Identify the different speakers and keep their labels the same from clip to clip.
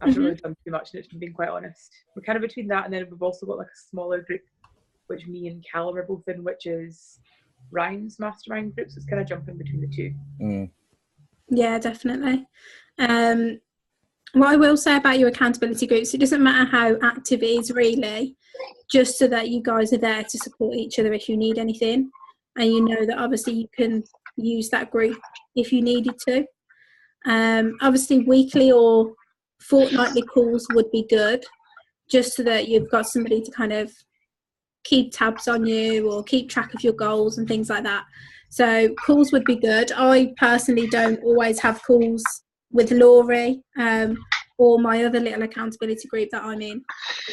Speaker 1: I've not really done too much in it, being quite honest. We're kind of between that, and then we've also got like a smaller group, which me and Callum are both in, which is Ryan's mastermind group. So it's kind of jumping between the two.
Speaker 2: Yeah, definitely. What I will say about your accountability groups, it doesn't matter how active it is really, just so that you guys are there to support each other if you need anything, and you know that obviously you can use that group if you needed to. Obviously weekly or fortnightly calls would be good, just so that you've got somebody to kind of keep tabs on you or keep track of your goals and things like that. So calls would be good. I personally don't always have calls with Laurie or my other little accountability group that I'm in.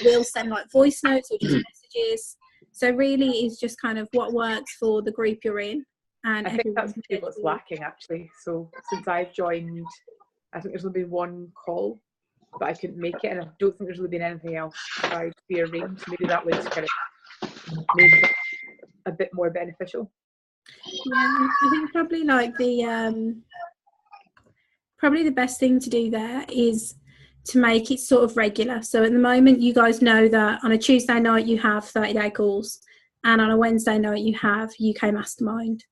Speaker 2: We'll send like voice notes or just messages. So really it's just kind of what works for the group you're in. And
Speaker 1: I think that's maybe what's lacking actually. So since I've joined, I think there's only been one call, but I couldn't make it, and I don't think there's really been anything else tried to be arranged. Maybe that would kind of make it a bit more beneficial.
Speaker 2: Yeah, I think probably like the best thing to do there is to make it sort of regular. So at the moment, you guys know that on a Tuesday night you have 30-day calls, and on a Wednesday night you have UK Mastermind.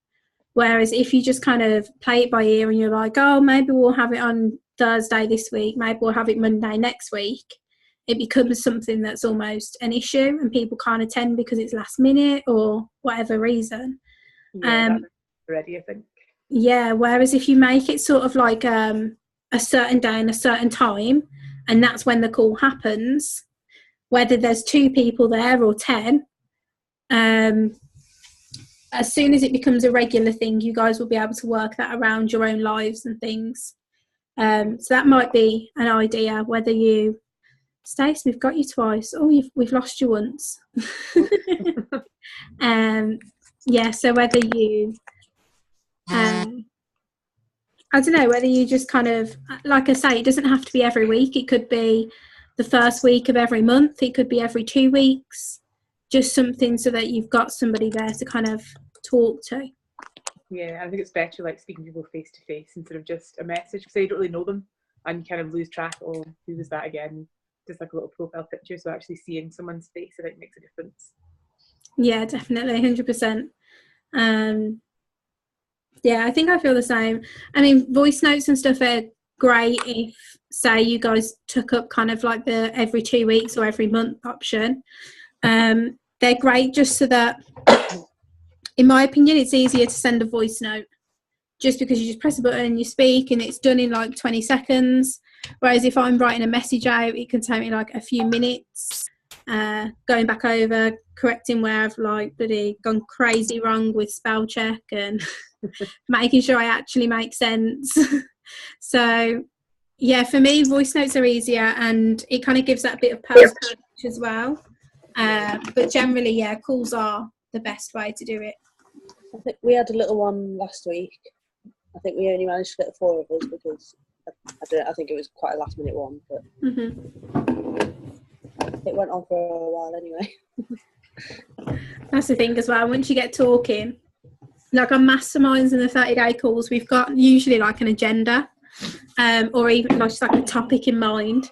Speaker 2: Whereas if you just kind of play it by ear and you're like, oh, maybe we'll have it on Thursday this week, maybe we'll have it Monday next week, it becomes something that's almost an issue and people can't attend because it's last minute or whatever reason.
Speaker 1: Yeah, already, I think.
Speaker 2: Yeah, whereas if you make it sort of like a certain day and a certain time, and that's when the call happens, whether there's 2 people there or 10, as soon as it becomes a regular thing, you guys will be able to work that around your own lives and things. So that might be an idea, whether you... Stacey, we've got you twice. Oh, we've lost you once. Yeah, so whether you... I don't know, whether you just kind of... Like I say, it doesn't have to be every week. It could be the first week of every month. It could be every 2 weeks. Just something so that you've got somebody there to kind of talk to.
Speaker 1: Yeah, I think it's better like speaking to people face to face instead of just a message, because you don't really know them and you kind of lose track. Oh, who was that again? Just like a little profile picture. So actually seeing someone's face, I think makes a difference.
Speaker 2: Yeah, definitely, 100%. Yeah, I think I feel the same. I mean, voice notes and stuff are great if, say, you guys took up kind of like the every 2 weeks or every month option. They're great just so that, in my opinion, it's easier to send a voice note just because you just press a button and you speak and it's done in like 20 seconds. Whereas if I'm writing a message out, it can take me like a few minutes, going back over, correcting where I've like bloody gone crazy wrong with spell check and making sure I actually make sense. So yeah, for me, voice notes are easier and it kind of gives that bit of personal touch as well. But generally, yeah, calls are the best way to do it.
Speaker 3: I think we had a little one last week. I think we only managed to get the 4 of us because I think it was quite a last minute one, but it went on for a while anyway.
Speaker 2: That's the thing as well. Once you get talking, like on masterminds and the 30-day calls, we've got usually like an agenda, or even like just like a topic in mind.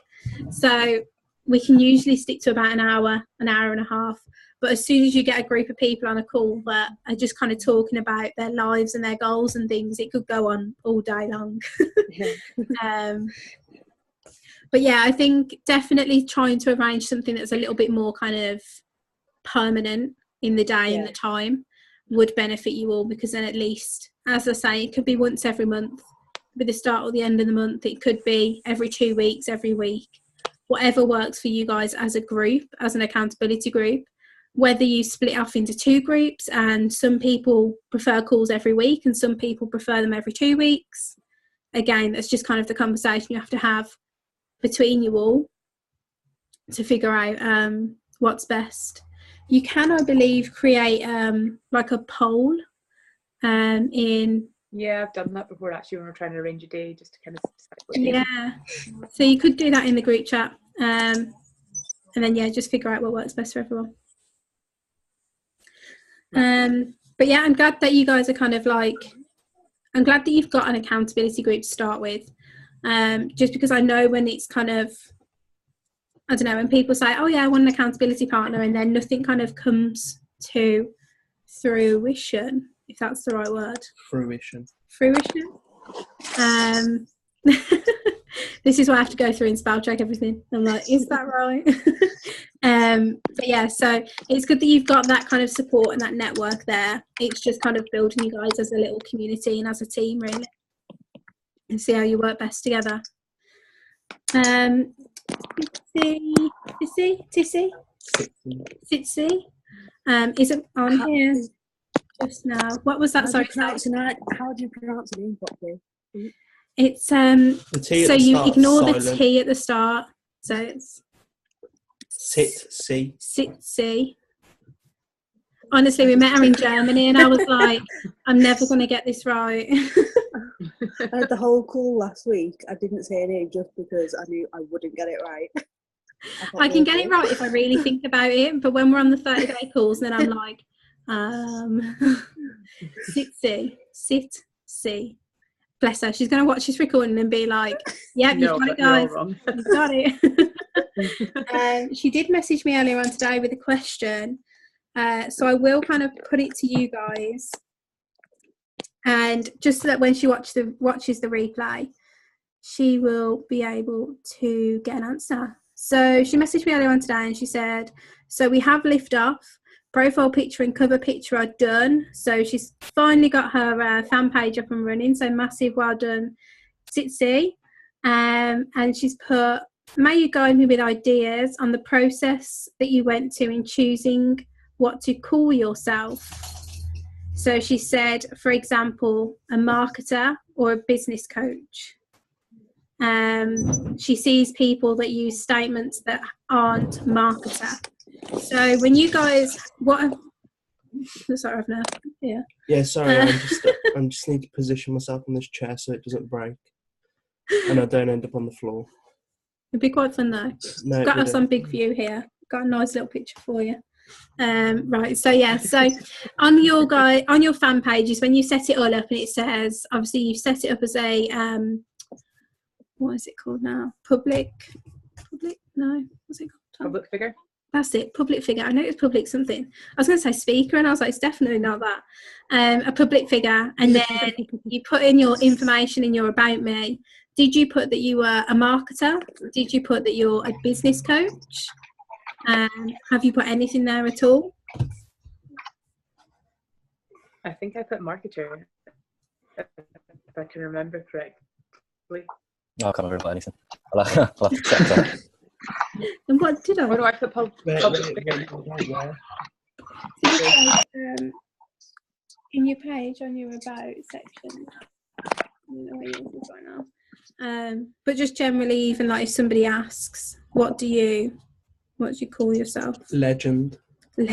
Speaker 2: So we can usually stick to about an hour and a half. But as soon as you get a group of people on a call that are just kind of talking about their lives and their goals and things, it could go on all day long. But yeah, I think definitely trying to arrange something that's a little bit more kind of permanent in the day and the time would benefit you all, because then at least, as I say, it could be once every month, with the start or the end of the month. It could be every 2 weeks, every week, whatever works for you guys as a group, as an accountability group. Whether you split off into 2 groups, and some people prefer calls every week and some people prefer them every 2 weeks. Again, that's just kind of the conversation you have to have between you all to figure out what's best. You can, I believe, create like a poll in...
Speaker 1: Yeah, I've done that before actually when we're trying to arrange a day, just to kind of decide what
Speaker 2: day. So you could do that in the group chat, and then just figure out what works best for everyone. But yeah, I'm glad that you guys are kind of like... I'm glad that you've got an accountability group to start with. just because I know when it's kind of, I don't know, when people say, oh yeah, I want an accountability partner, and then nothing kind of comes to fruition, if that's the right word.
Speaker 4: Fruition.
Speaker 2: This is what I have to go through and spell check everything. I'm like, is that right? But yeah, so it's good that you've got that kind of support and that network there. It's just kind of building you guys as a little community and as a team, really, and see how you work best together. Tissy isn't on here just now. What was that? Sorry,
Speaker 3: how do you pronounce the name properly?
Speaker 2: It's
Speaker 4: The T
Speaker 2: so
Speaker 4: at the
Speaker 2: you
Speaker 4: start
Speaker 2: ignore
Speaker 4: is
Speaker 2: the
Speaker 4: silent.
Speaker 2: T at the start, so it's
Speaker 4: Sitsi.
Speaker 2: honestly, we met her in Germany and I was like, I'm never going to get this right.
Speaker 3: I had the whole call last week. I didn't say her name just because I knew I wouldn't get it right.
Speaker 2: I can get it right if I really think about it, but when we're on the 30-day calls, then I'm like, Sitsi. Bless her. She's going to watch this recording and be like, yep,
Speaker 1: No,
Speaker 2: you've got it,
Speaker 1: you're all
Speaker 2: guys.
Speaker 1: wrong.
Speaker 2: You've got it. She did message me earlier on today with a question. So I will kind of put it to you guys. And just so that when she watches the replay, she will be able to get an answer. So she messaged me earlier on today and she said, so we have lift off. Profile picture and cover picture are done. So she's finally got her fan page up and running. So massive well done, Sitsi. And she's put, may you guide me with ideas on the process that you went to in choosing what to call yourself. So she said, for example, a marketer or a business coach. She sees people that use statements that aren't marketer. So when you guys, sorry, I've no idea.
Speaker 4: Yeah, sorry, I just need to position myself on this chair so it doesn't break and I don't end up on the floor.
Speaker 2: It'd be quite fun though.
Speaker 4: No,
Speaker 2: Got us on big view here. Got a nice little picture for you. Right, so yeah, so on your fan pages, when you set it all up and it says, obviously you've set it up as a what is it called now? Public? No, what's it called?
Speaker 1: Public figure.
Speaker 2: That's it, public figure. I know it's public something. I was going to say speaker, and I was like, it's definitely not that. A public figure, and then you put in your information in your about me. Did you put that you were a marketer? Did you put that you're a business coach? Have you put anything there at all?
Speaker 1: I think I put marketer, if I can remember correctly.
Speaker 5: No, I can't remember anything. I'll have to check that.
Speaker 2: And what did I?
Speaker 1: What do I put? Public figure.
Speaker 2: In your page, on your about section. I don't know where yours is right now. But just generally, even like if somebody asks, what do you call yourself?
Speaker 4: Legend.
Speaker 2: Of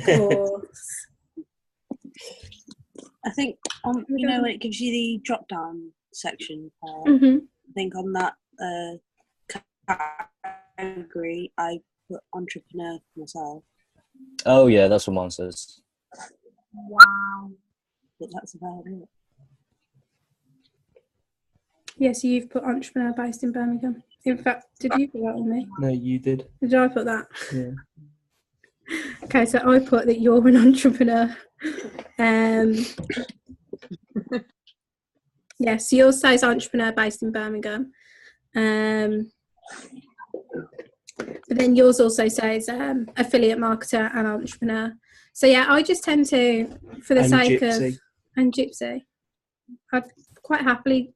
Speaker 2: course.
Speaker 3: I think when it gives you the drop down section part,
Speaker 2: Mm-hmm.
Speaker 3: I think on that category I put entrepreneur for myself.
Speaker 5: Oh yeah, that's what mine says.
Speaker 3: Wow. But that's about it.
Speaker 2: Yeah, so you've put entrepreneur based in Birmingham. In fact, did you put that on me?
Speaker 4: No, you did.
Speaker 2: Did I put that?
Speaker 4: Yeah.
Speaker 2: Okay, so I put that you're an entrepreneur. Yeah, so yours says entrepreneur based in Birmingham. But then yours also says affiliate marketer and entrepreneur. So yeah, I just tend to, for the sake
Speaker 4: Gypsy.
Speaker 2: of, and Gypsy, I'd quite happily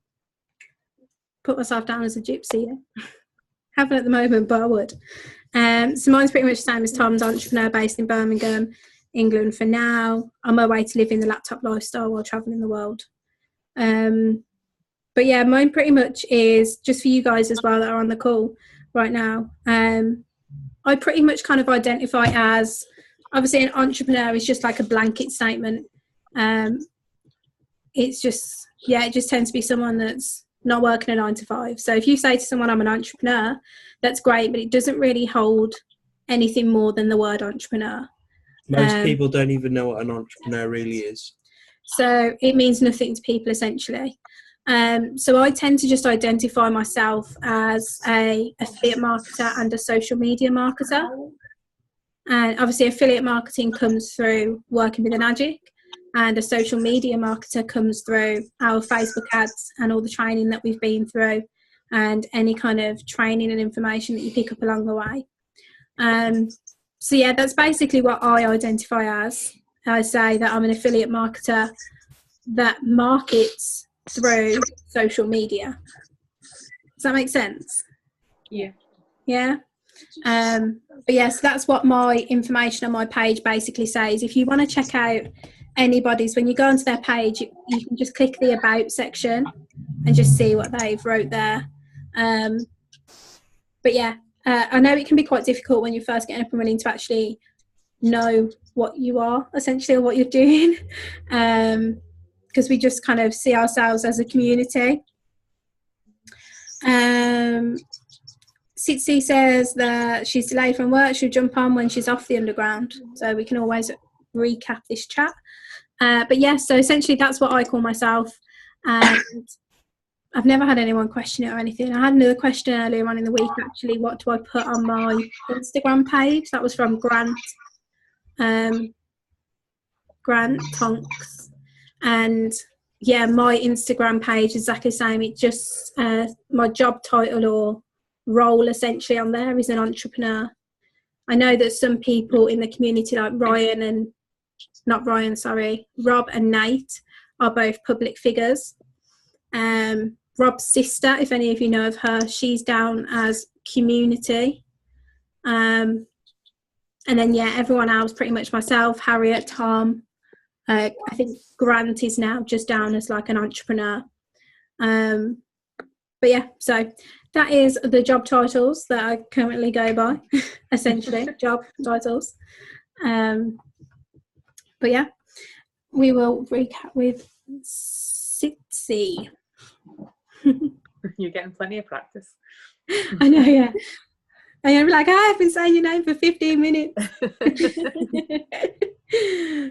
Speaker 2: put myself down as a gypsy. Yeah. Haven't at the moment, but I would. So mine's pretty much the same as Tom's, entrepreneur based in Birmingham, England for now, on my way to living the laptop lifestyle while travelling the world. But yeah, mine pretty much is just for you guys as well that are on the call right now. I pretty much kind of identify as, obviously an entrepreneur is just like a blanket statement. It's just, yeah, it just tends to be someone that's not working a 9 to 5. So if you say to someone, I'm an entrepreneur, that's great, but it doesn't really hold anything more than the word entrepreneur.
Speaker 4: Most people don't even know what an entrepreneur really is.
Speaker 2: So it means nothing to people essentially. So I tend to just identify myself as a affiliate marketer and a social media marketer. And obviously affiliate marketing comes through working with Enagic, and a social media marketer comes through our Facebook ads and all the training that we've been through and any kind of training and information that you pick up along the way. So yeah, that's basically what I identify as. I say that I'm an affiliate marketer that markets through social media. Does that make sense?
Speaker 1: Yeah.
Speaker 2: Yeah. But yes, that's what my information on my page basically says. If you want to check out anybody's, when you go onto their page, you can just click the about section and just see what they've wrote there. But yeah, I know it can be quite difficult when you're first getting up and running to actually know what you are essentially or what you're doing, because we just kind of see ourselves as a community. Sitsi says that she's delayed from work. She'll jump on when she's off the underground, so we can always recap this chat. But yeah, so essentially that's what I call myself, and I've never had anyone question it or anything. I had another question earlier on in the week, actually. What do I put on my Instagram page? That was from Grant Tonks. And yeah, my Instagram page is exactly the same. It just, my job title or role essentially on there is an entrepreneur. I know that some people in the community like Rob and Nate are both public figures. Rob's sister, if any of you know of her, she's down as community. And then, yeah, everyone else, pretty much myself, Harriet, Tom. I think Grant is now just down as like an entrepreneur. But yeah, so that is the job titles that I currently go by, essentially, job titles. But yeah, we will recap with Sitsi.
Speaker 1: You're getting plenty of practice.
Speaker 2: I know, yeah. And I'll be like, I've been saying your name for 15 minutes.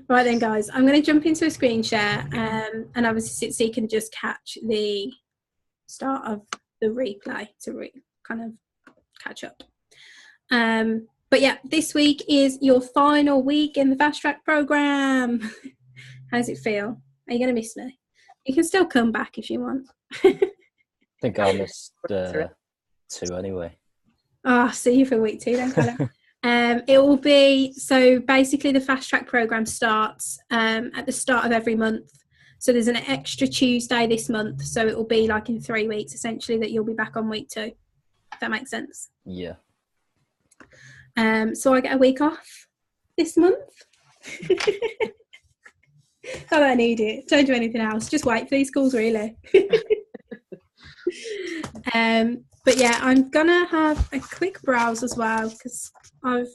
Speaker 2: Right then, guys, I'm going to jump into a screen share, and obviously Sitsi can just catch the start of the replay to kind of catch up. But yeah, this week is your final week in the Fast Track program. How does it feel? Are you going to miss me? You can still come back if you want.
Speaker 5: I think I'll miss 2 anyway.
Speaker 2: Oh, see you for week 2 then, Callum. It will be, so basically the Fast Track program starts at the start of every month. So there's an extra Tuesday this month. So it will be like in 3 weeks, essentially, that you'll be back on week 2. If that makes sense.
Speaker 5: Yeah.
Speaker 2: So I get a week off this month. I don't need it. Don't do anything else. Just wait for these calls, really. But yeah, I'm gonna have a quick browse as well because I've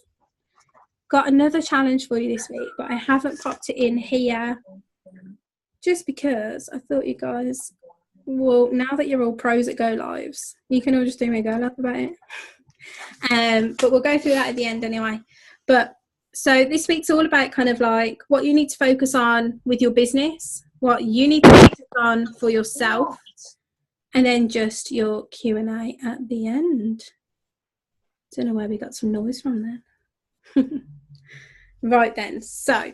Speaker 2: got another challenge for you this week, but I haven't popped it in here just because I thought you guys, well, now that you're all pros at Go Lives, you can all just do me a Go Live about it. But we'll go through that at the end anyway. But so this week's all about kind of like what you need to focus on with your business, what you need to focus on for yourself, and then just your Q&A at the end. Don't know where we got some noise from there. Right then, so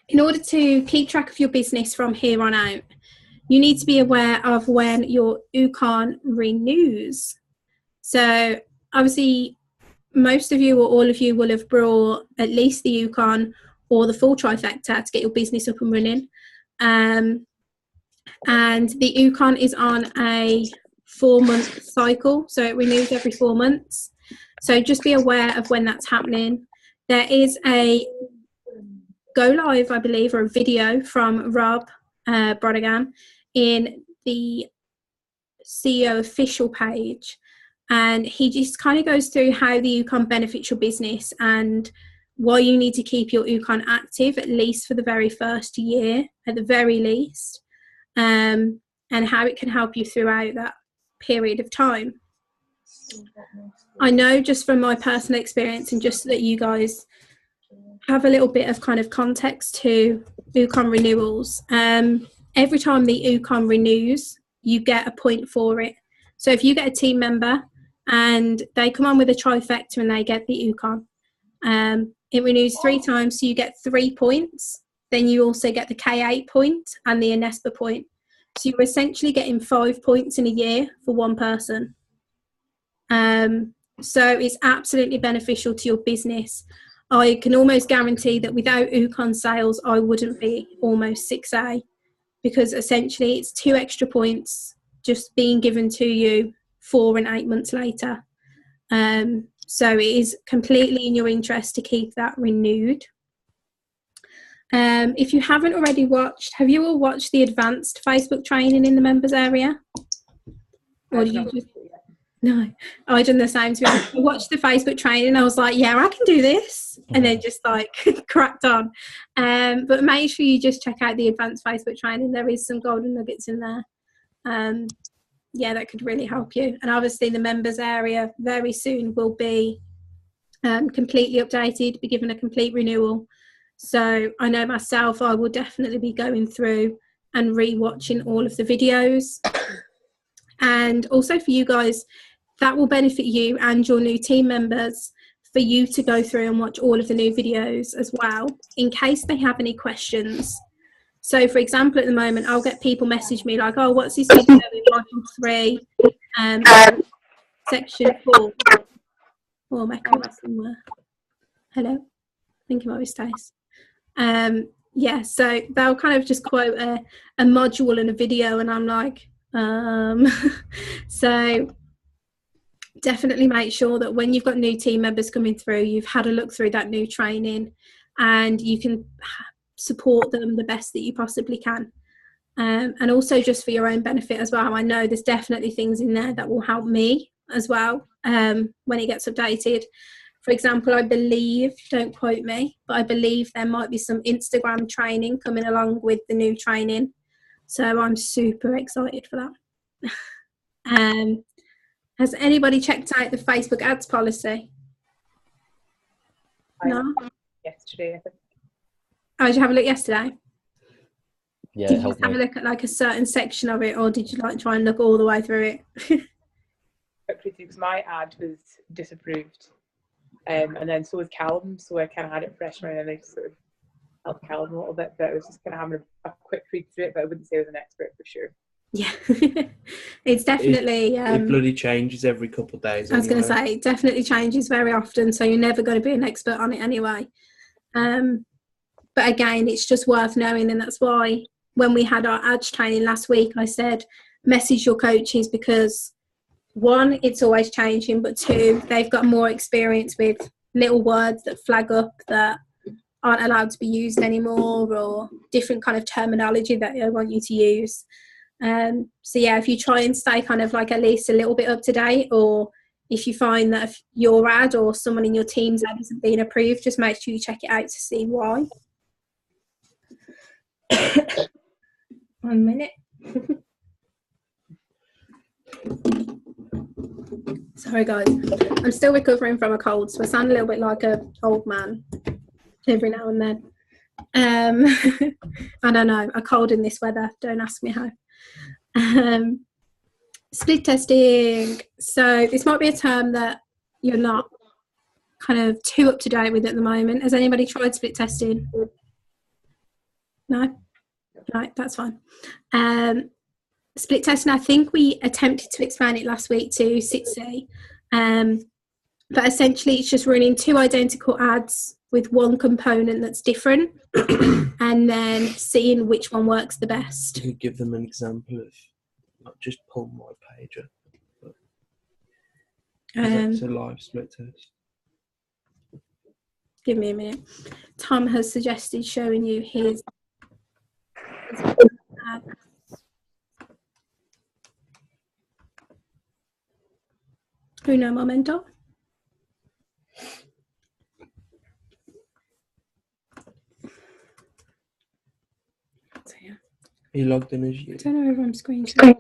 Speaker 2: in order to keep track of your business from here on out, you need to be aware of when your UConn renews. So obviously, most of you or all of you will have brought at least the UConn or the full trifecta to get your business up and running. And the UConn is on a 4-month cycle, so it renews every 4 months. So just be aware of when that's happening. There is a Go Live, I believe, or a video from Rob Brodigan in the CEO official page. And he just kind of goes through how the UConn benefits your business and why you need to keep your UConn active, at least for the very first year, at the very least, and how it can help you throughout that period of time. I know just from my personal experience and just so that you guys have a little bit of kind of context to UConn renewals, every time the UConn renews, you get a point for it. So if you get a team member and they come on with a trifecta and they get the UConn, it renews 3 times, so you get 3 points. Then you also get the K8 point and the Anespa point. So you're essentially getting 5 points in a year for one person. So it's absolutely beneficial to your business. I can almost guarantee that without UConn sales, I wouldn't be almost 6A, because essentially it's 2 extra points just being given to you 4 and 8 months later. So it is completely in your interest to keep that renewed. If you haven't already watched, have you all watched the advanced Facebook training in the members area? Or did you just... No, I done the same. I watched the Facebook training and I was like, yeah, I can do this. And then just like cracked on. But make sure you just check out the advanced Facebook training. There is some golden nuggets in there. Yeah, that could really help you. And obviously the members area very soon will be completely updated, be given a complete renewal. So I know myself, I will definitely be going through and re-watching all of the videos. And also for you guys, that will benefit you and your new team members, for you to go through and watch all of the new videos as well, in case they have any questions. So for example, at the moment, I'll get people message me like, oh, what's this video in module 3, section 4? Oh, I'm echoing somewhere. Hello? I think it might be Stace. Yeah, so they'll kind of just quote a module in a video, and I'm like, so definitely make sure that when you've got new team members coming through, you've had a look through that new training and you can support them the best that you possibly can. And also just for your own benefit as well, I know there's definitely things in there that will help me as well when it gets updated. For example, I believe, don't quote me, but I believe there might be some Instagram training coming along with the new training. So I'm super excited for that. Has anybody checked out the Facebook ads policy? No?
Speaker 1: Yesterday, I think.
Speaker 2: Oh, did you have a look yesterday?
Speaker 5: Yeah,
Speaker 2: Did
Speaker 5: it
Speaker 2: you
Speaker 5: helped
Speaker 2: just have a
Speaker 5: me.
Speaker 2: look at like a certain section of it, or did you like try and look all the way through it?
Speaker 1: Because my ad was disapproved. And then so was Callum, so I kind of had it fresh in my mind, and I sort of helped Callum a little bit, but I was just kind of having a quick read through it, but I wouldn't say I was an expert for sure.
Speaker 2: Yeah, it's definitely...
Speaker 4: it bloody changes every couple of days.
Speaker 2: I was going to
Speaker 4: anyway.
Speaker 2: say, it definitely changes very often, so you're never going to be an expert on it anyway. But again, it's just worth knowing, and that's why when we had our ads training last week, I said, message your coaches, because 1, it's always changing, but 2, they've got more experience with little words that flag up that aren't allowed to be used anymore, or different kind of terminology that they want you to use. So yeah, if you try and stay kind of like at least a little bit up to date, or if you find that if your ad or someone in your team's ad isn't being approved, just make sure you check it out to see why. 1 minute. Sorry guys, I'm still recovering from a cold, so I sound a little bit like an old man every now and then. I don't know, a cold in this weather, don't ask me how. Split testing. So this might be a term that you're not kind of too up to date with at the moment. Has anybody tried split testing? No? Right, that's fine. Split testing, I think we attempted to explain it last week to Sitsi, but essentially it's just running 2 identical ads with 1 component that's different and then seeing which one works the best.
Speaker 4: You could give them an example of not just pull my page up, but it's a live split test.
Speaker 2: Give me a minute. Tom has suggested showing you his ad. Uno momento.
Speaker 4: Are you logged in as you?
Speaker 2: I don't know if I'm screen sharing.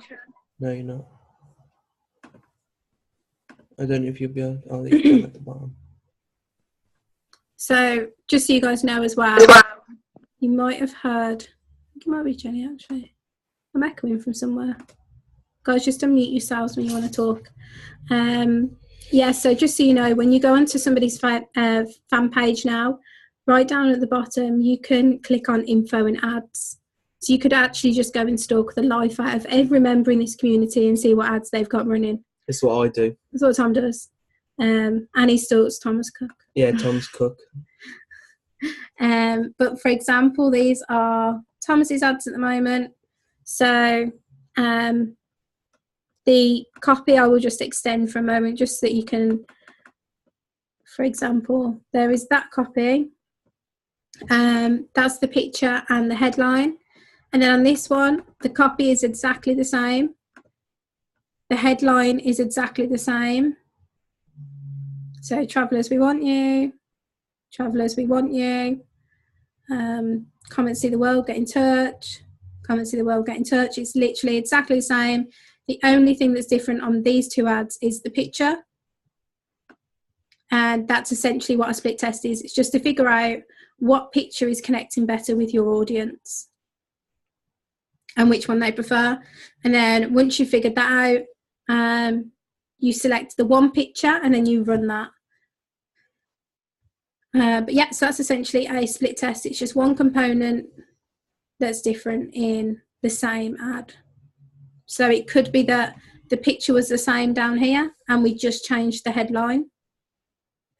Speaker 4: No, you're not. I don't know if you'll be able. Oh, you're down at the bottom.
Speaker 2: So, just so you guys know as well, you might have heard, I think it might be Jenny actually. I'm echoing from somewhere. Guys, just unmute yourselves when you want to talk. Yeah, so just so you know, when you go onto somebody's fan page now, right down at the bottom, you can click on info and ads. So you could actually just go and stalk the life out of every member in this community and see what ads they've got running.
Speaker 4: It's what I do.
Speaker 2: That's what Tom does. And he stalks Thomas Cook.
Speaker 4: Yeah, Tom's Cook.
Speaker 2: But for example, these are Thomas's ads at the moment. So the copy I will just extend for a moment just so that you can, for example, there is that copy. That's the picture and the headline. And then on this one, the copy is exactly the same. The headline is exactly the same. So, travellers, we want you. Travellers, we want you. Come and see the world, get in touch. Come and see the world, get in touch. It's literally exactly the same. The only thing that's different on these two ads is the picture. And that's essentially what a split test is. It's just to figure out what picture is connecting better with your audience and which one they prefer. And then once you've figured that out, you select the one picture and then you run that. But yeah, so that's essentially a split test. It's just one component that's different in the same ad. So it could be that the picture was the same down here and we just changed the headline.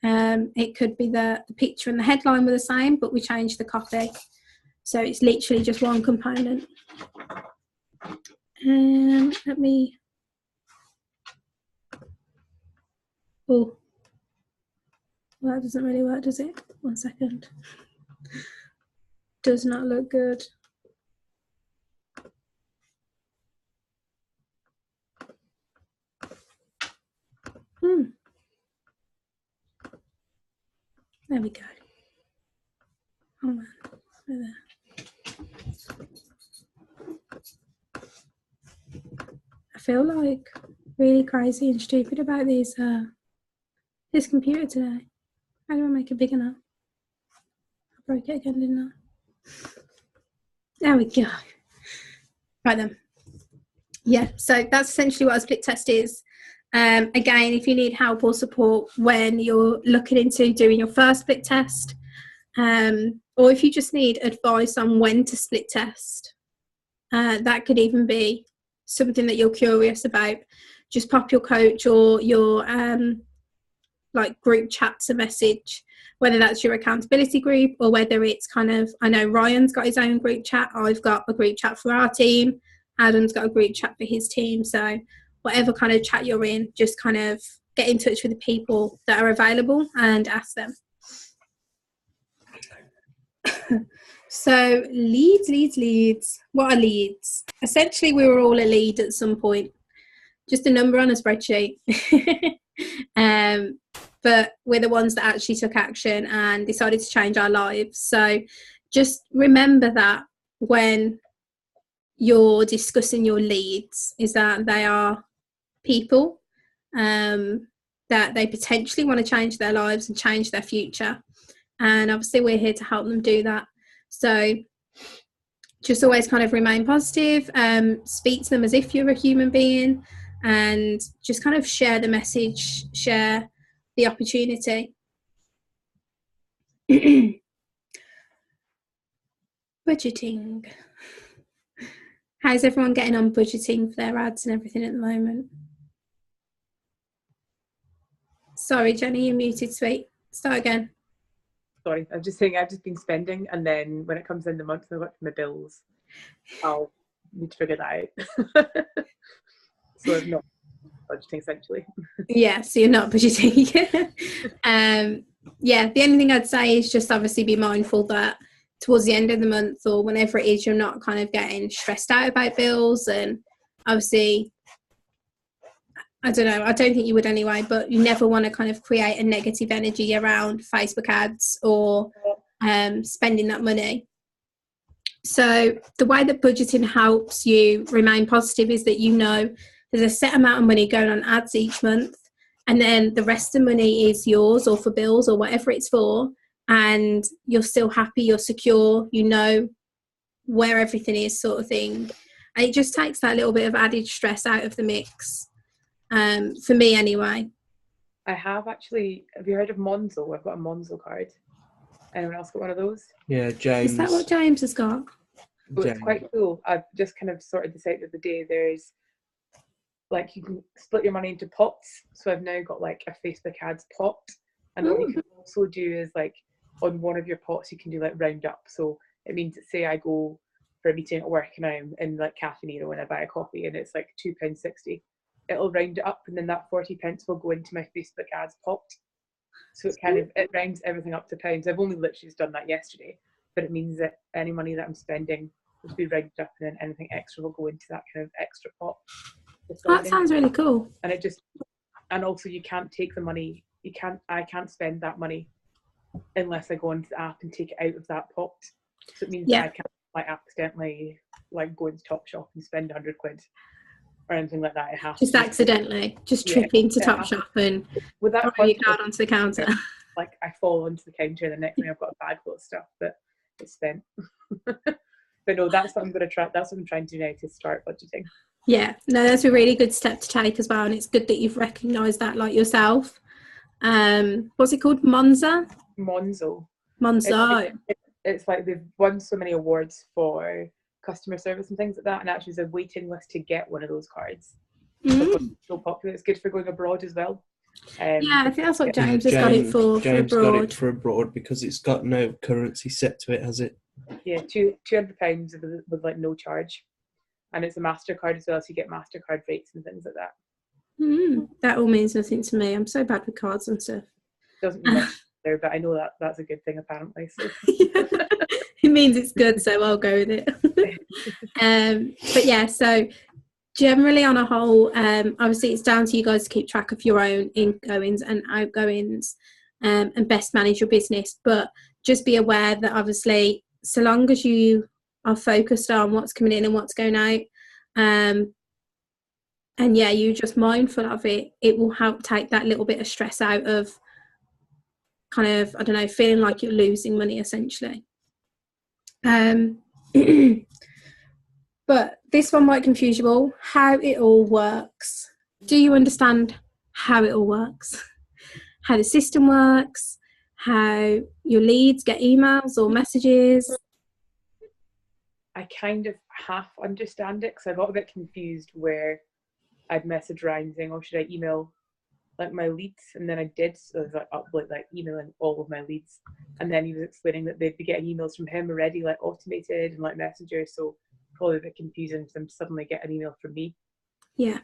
Speaker 2: It could be that the picture and the headline were the same, but we changed the copy. So it's literally just one component. Let me... Oh, well, that doesn't really work, does it? 1 second. Does not look good. There we go. Hold on. There. I feel like really crazy and stupid about these this computer today. How do I make it big enough? I broke it again, didn't I? There we go. Right then. Yeah, so that's essentially what a split test is. Again, if you need help or support when you're looking into doing your first split test, or if you just need advice on when to split test, that could even be something that you're curious about. Just pop your coach or your like group chats a message, whether that's your accountability group or whether it's kind of, I know Ryan's got his own group chat, I've got a group chat for our team, Adam's got a group chat for his team. So whatever kind of chat you're in, just kind of get in touch with the people that are available and ask them. So leads. What are leads? Essentially, we were all a lead at some point, just a number on a spreadsheet. But we're the ones that actually took action and decided to change our lives. So just remember that when you're discussing your leads, is that they are people that they potentially want to change their lives and change their future. And obviously we're here to help them do that. So just always kind of remain positive, speak to them as if you're a human being, and just kind of share the message, share the opportunity. Budgeting. How's everyone getting on budgeting for their ads and everything at the moment? Sorry, Jenny, you're muted, sweet. Start again.
Speaker 1: Sorry, I'm just saying I've just been spending, and then when it comes in the month and I've got my bills, I'll need to figure that out. So I'm not budgeting essentially.
Speaker 2: Yeah, so you're not budgeting. Yeah, the only thing I'd say is just obviously be mindful that towards the end of the month or whenever it is, you're not kind of getting stressed out about bills. And obviously, I don't know, I don't think you would anyway, but you never want to kind of create a negative energy around Facebook ads or spending that money. So the way that budgeting helps you remain positive is that you know there's a set amount of money going on ads each month, and then the rest of the money is yours or for bills or whatever it's for, and you're still happy, you're secure, you know where everything is, sort of thing. It just takes that little bit of added stress out of the mix, for me anyway.
Speaker 1: I have actually. Have you heard of Monzo? I've got a Monzo card. Anyone else got one of those?
Speaker 4: Yeah, James.
Speaker 2: Is that what James has got?
Speaker 1: So it's
Speaker 4: James.
Speaker 1: quite cool. I've just kind of sorted this out the other day. There's like you can split your money into pots. So I've now got like a Facebook ads pot, and what you can also do is like on one of your pots you can do like round up. So it means that say I go for a meeting at work and I'm in like Caffè Nero and I buy a coffee and it's like £2.60. It'll round it up and then that 40p will go into my Facebook ads pot. So it rounds everything up to pounds. I've only literally just done that yesterday, but it means that any money that I'm spending will be rounded up and then anything extra will go into that kind of extra pot.
Speaker 2: That sounds really cool.
Speaker 1: And also you can't take the money, I can't spend that money unless I go into the app and take it out of that pot. So it means that I can't like accidentally like go into Topshop and spend £100 or anything like that. It has
Speaker 2: just accidentally, trip into Topshop and
Speaker 1: with that
Speaker 2: throw your card onto the counter.
Speaker 1: Like I fall onto the counter and the next thing I've got a bag full of stuff that is spent. But no, that's what I'm going to try. That's what I'm trying to do now, to start budgeting. Yeah,
Speaker 2: no, that's a really good step to take as well, and it's good that you've recognised that, like yourself. What's it called? Monzo.
Speaker 1: It's like they've won so many awards for customer service and things like that, and actually there's a waiting list to get one of those cards. So popular. It's good for going abroad as well.
Speaker 2: Yeah, I think that's what James has got it for.
Speaker 4: James
Speaker 2: for abroad.
Speaker 4: got it for abroad because it's got no currency set to it, has it?
Speaker 1: Yeah, £200 with like no charge, and it's a MasterCard as well, so you get MasterCard rates and things like that.
Speaker 2: That all means nothing to me. I'm so bad with cards and stuff.
Speaker 1: Doesn't mean much there, but I know that's a good thing apparently. So.
Speaker 2: It means it's good, so I'll go with it. But yeah, so generally on a whole, obviously it's down to you guys to keep track of your own ingoings and outgoings, and best manage your business. But just be aware that obviously, so long as you are focused on what's coming in and what's going out, and yeah, you're just mindful of it, it will help take that little bit of stress out of kind of, I don't know, feeling like you're losing money essentially. But this one might confuse you all, how it all works. Do you understand how it all works? How the system works? How your leads get emails or messages?
Speaker 1: I kind of half understand it, because I got a bit confused where I'd message Ryan saying, oh, should I email like my leads? And then I did, so I was like emailing all of my leads, and then he was explaining that they'd be getting emails from him already, like automated and like Messenger, so probably a bit confusing for them to suddenly get an email from me.
Speaker 2: Yeah.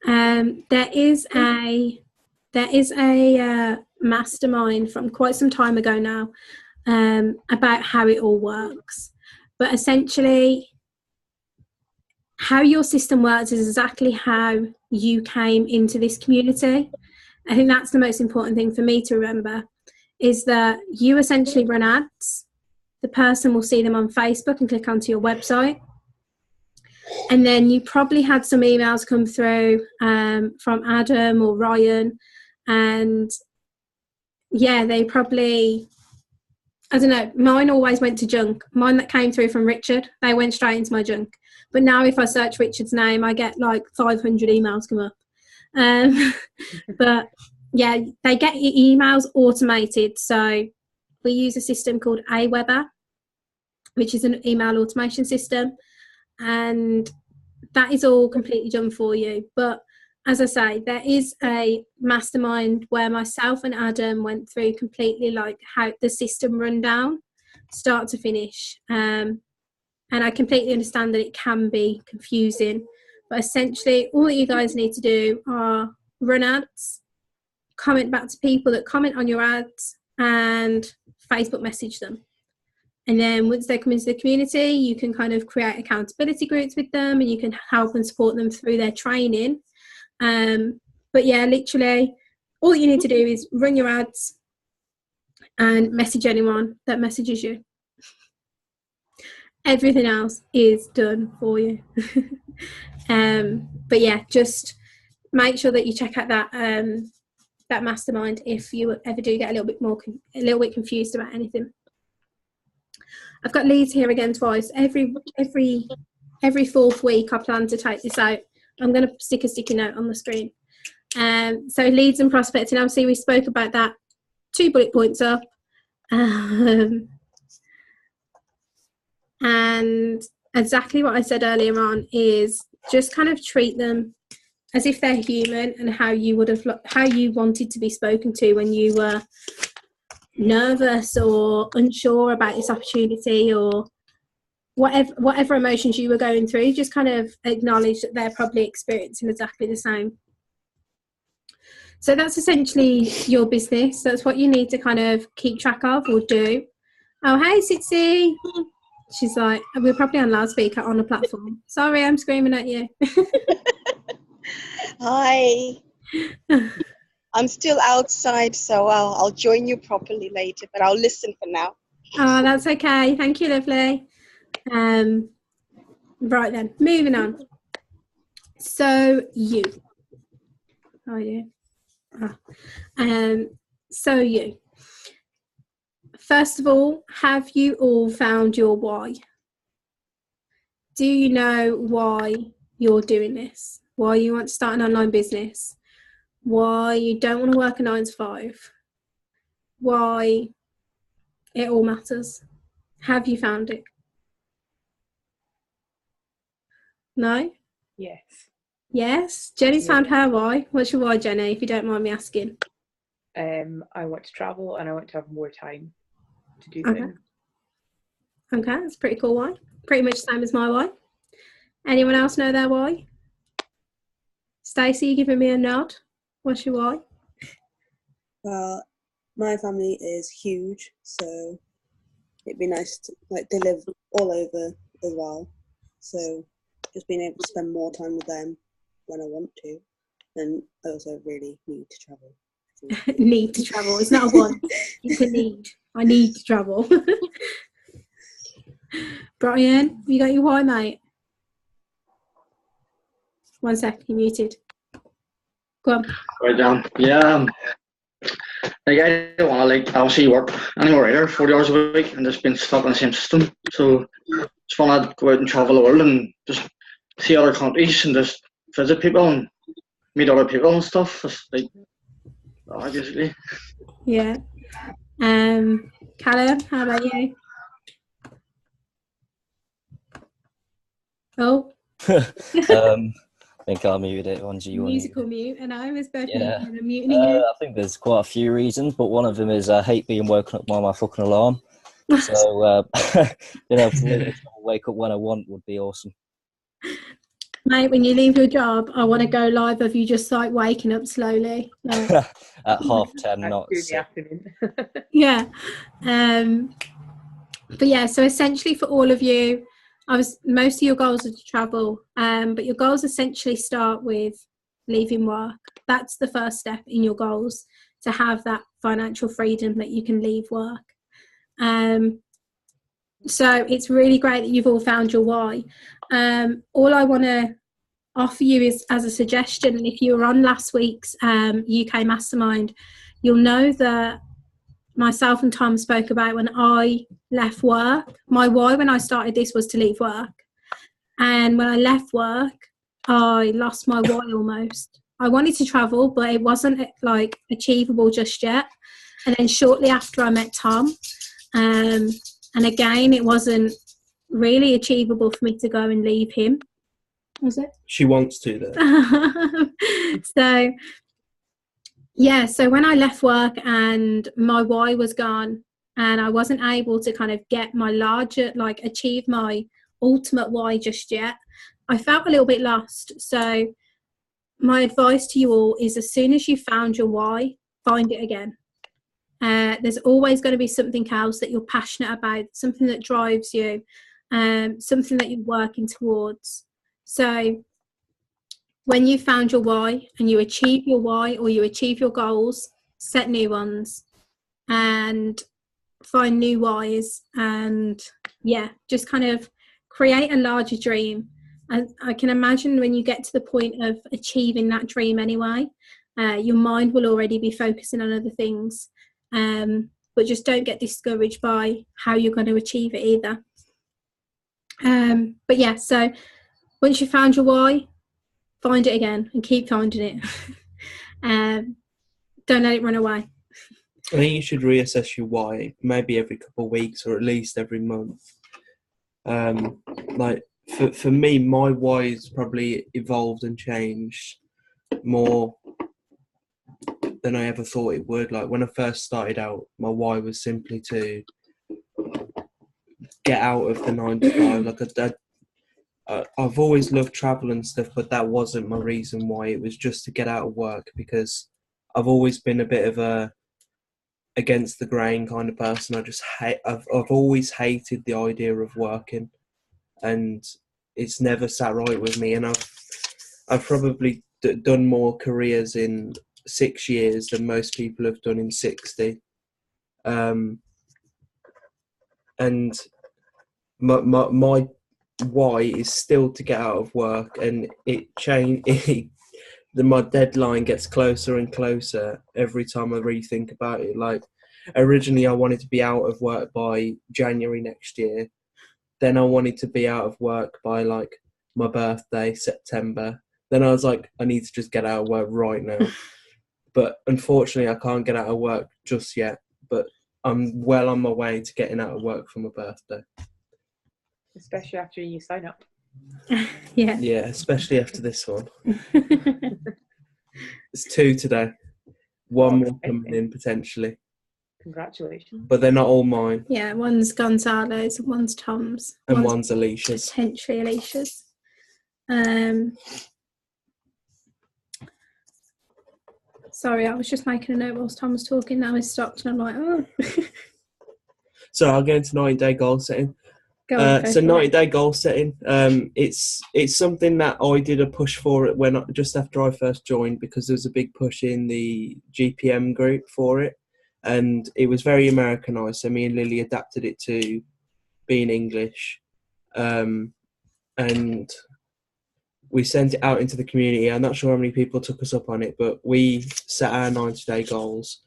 Speaker 2: There is a mastermind from quite some time ago now, about how it all works. But essentially, how your system works is exactly how you came into this community. I think that's the most important thing for me to remember, is that you essentially run ads. The person will see them on Facebook and click onto your website. And then you probably had some emails come through from Adam or Ryan, and yeah, they probably, I don't know, mine always went to junk. Mine that came through from Richard, they went straight into my junk. But now if I search Richard's name, I get like 500 emails come up. But yeah, they get your emails automated. So we use a system called Aweber, which is an email automation system. And that is all completely done for you. But as I say, there is a mastermind where myself and Adam went through completely like how the system run down, start to finish. And I completely understand that it can be confusing. But essentially, all that you guys need to do are run ads, comment back to people that comment on your ads, and Facebook message them. And then once they come into the community, you can kind of create accountability groups with them, and you can help and support them through their training. But yeah, literally, all you need to do is run your ads and message anyone that messages you. Everything else is done for you. But yeah, just make sure that you check out that mastermind if you ever do get a little bit confused about anything. I've got leads here again twice. Every every 4th week I plan to take this out. I'm going to stick a sticky note on the screen. So leads and prospecting, obviously we spoke about that, 2 bullet points up. And exactly what I said earlier on is just kind of treat them as if they're human, and how you wanted to be spoken to when you were nervous or unsure about this opportunity, or whatever emotions you were going through. Just kind of acknowledge that they're probably experiencing exactly the same. So that's essentially your business. That's what you need to kind of keep track of or do. Oh, hey, Sitsi. She's like, we're probably on loudspeaker on the platform. Sorry, I'm screaming at you.
Speaker 6: Hi. I'm still outside, so I'll join you properly later, but I'll listen for now.
Speaker 2: Oh, that's okay. Thank you, lovely. Right then, moving on. So you. How are you? So you. First of all, have you all found your why? Do you know why you're doing this? Why you want to start an online business? Why you don't want to work a 9 to 5? Why it all matters? Have you found it? No?
Speaker 1: Yes.
Speaker 2: Yes? Jenny's
Speaker 1: Yeah.
Speaker 2: found her why. What's your why, Jenny, if you don't mind me asking?
Speaker 1: I want to travel and I want to have more time to do
Speaker 2: Okay.
Speaker 1: things.
Speaker 2: Okay, that's a pretty cool why. Pretty much the same as my why. Anyone else know their why? Stacey, you giving me a nod? What's your why?
Speaker 3: Well, my family is huge, so it'd be nice to, like, they live all over as well. So just being able to spend more time with them when I want to. And I also really need to travel.
Speaker 2: Need to travel. It's not a want. It's a need. I need to travel. Brian, you got your why, mate? 1 sec, you're muted. Go on.
Speaker 7: Right down. Yeah. Like I don't want to obviously work anymore either, 40 hours a week, and just being stuck in the same system. So just want to go out and travel the world and just see other countries and just visit people and meet other people and stuff. Just like basically.
Speaker 2: Yeah. Callum, how about you? Oh.
Speaker 5: I think I muted it. Ones you want.
Speaker 2: Musical mute, and I was both
Speaker 5: Yeah.
Speaker 2: muting and muting you.
Speaker 5: I think there's quite a few reasons, but one of them is I hate being woken up by my fucking alarm. So, being able to wake up when I want would be awesome.
Speaker 2: Mate, when you leave your job, I want to go live of you just like waking up slowly. Like,
Speaker 5: At 10:30, not
Speaker 1: In the
Speaker 5: 6.
Speaker 1: afternoon.
Speaker 2: yeah. But yeah, so essentially for all of you, most of your goals are to travel, but your goals essentially start with leaving work. That's the first step in your goals, to have that financial freedom that you can leave work. So it's really great that you've all found your why. All I want to offer you is as a suggestion, and if you were on last week's UK Mastermind, you'll know that myself and Tom spoke about when I left work. My why when I started this was to leave work. And when I left work, I lost my why almost. I wanted to travel, but it wasn't like achievable just yet. And then shortly after I met Tom, and again, it wasn't really achievable for me to go and leave him. Was it?
Speaker 4: She wants to, though.
Speaker 2: So when I left work and my why was gone and I wasn't able to kind of get my achieve my ultimate why just yet, I felt a little bit lost. So my advice to you all is, as soon as you found your why, find it again. There's always going to be something else that you're passionate about, something that drives you, something that you're working towards. So when you found your why and you achieve your why or you achieve your goals, set new ones and find new whys, and just kind of create a larger dream. And I can imagine when you get to the point of achieving that dream anyway, your mind will already be focusing on other things. But just don't get discouraged by how you're going to achieve it either. But yeah, so once you found your why, find it again and keep finding it. Don't let it run away.
Speaker 4: I think you should reassess your why maybe every couple of weeks or at least every month. Like for me, my why has probably evolved and changed more than I ever thought it would. Like when I first started out, my why was simply to get out of the 9 to 5. Like I've always loved travel and stuff, but that wasn't my reason why. It was just to get out of work, because I've always been a bit of a against the grain kind of person. I've always hated the idea of working, and it's never sat right with me. And I've probably done more careers in 6 years than most people have done in 60. And my why is still to get out of work, and my deadline gets closer and closer every time I really think about it. Like originally I wanted to be out of work by January next year. Then I wanted to be out of work by like my birthday, September. Then I was like, I need to just get out of work right now. But unfortunately I can't get out of work just yet. But I'm well on my way to getting out of work for my birthday.
Speaker 1: Especially after you sign up.
Speaker 2: Yeah.
Speaker 4: Yeah, especially after this one. It's 2 today. One more coming in potentially.
Speaker 1: Congratulations.
Speaker 4: But they're not all mine.
Speaker 2: Yeah, one's Gonzalo's and one's Tom's.
Speaker 4: And one's Alicia's.
Speaker 2: Potentially Alicia's. Sorry, I was just making a note whilst Tom was talking. Now he's stopped and I'm like, oh.
Speaker 4: So I'll go into 90-day goal setting.
Speaker 2: Go on,
Speaker 4: so 90-day goal setting, it's something that I did a push for it just after I first joined, because there was a big push in the GPM group for it, and it was very Americanized. So me and Lily adapted it to being English, and we sent it out into the community. I'm not sure how many people took us up on it, but we set our 90-day goals.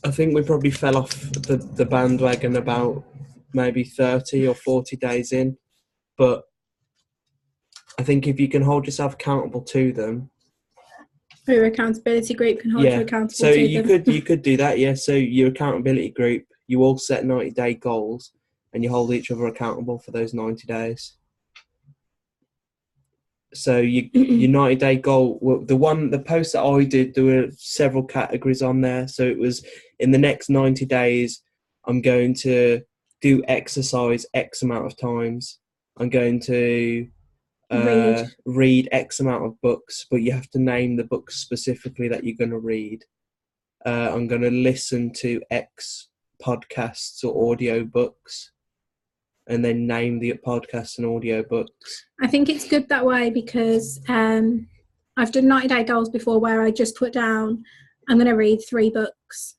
Speaker 4: I think we probably fell off the bandwagon about maybe 30 or 40 days in, but I think if you can hold yourself accountable to them,
Speaker 2: your accountability group can hold you accountable
Speaker 4: so
Speaker 2: to
Speaker 4: you
Speaker 2: them.
Speaker 4: you could do that. So your accountability group, you all set 90-day goals and you hold each other accountable for those 90 days. So your 90-day goal, the post that I did, there were several categories on there. So it was, in the next 90 days I'm going to do exercise X amount of times. I'm going to read X amount of books, but you have to name the books specifically that you're going to read. I'm going to listen to X podcasts or audio books, and then name the podcasts and audio books.
Speaker 2: I think it's good that way, because I've done 90-day goals before where I just put down, I'm going to read 3 books,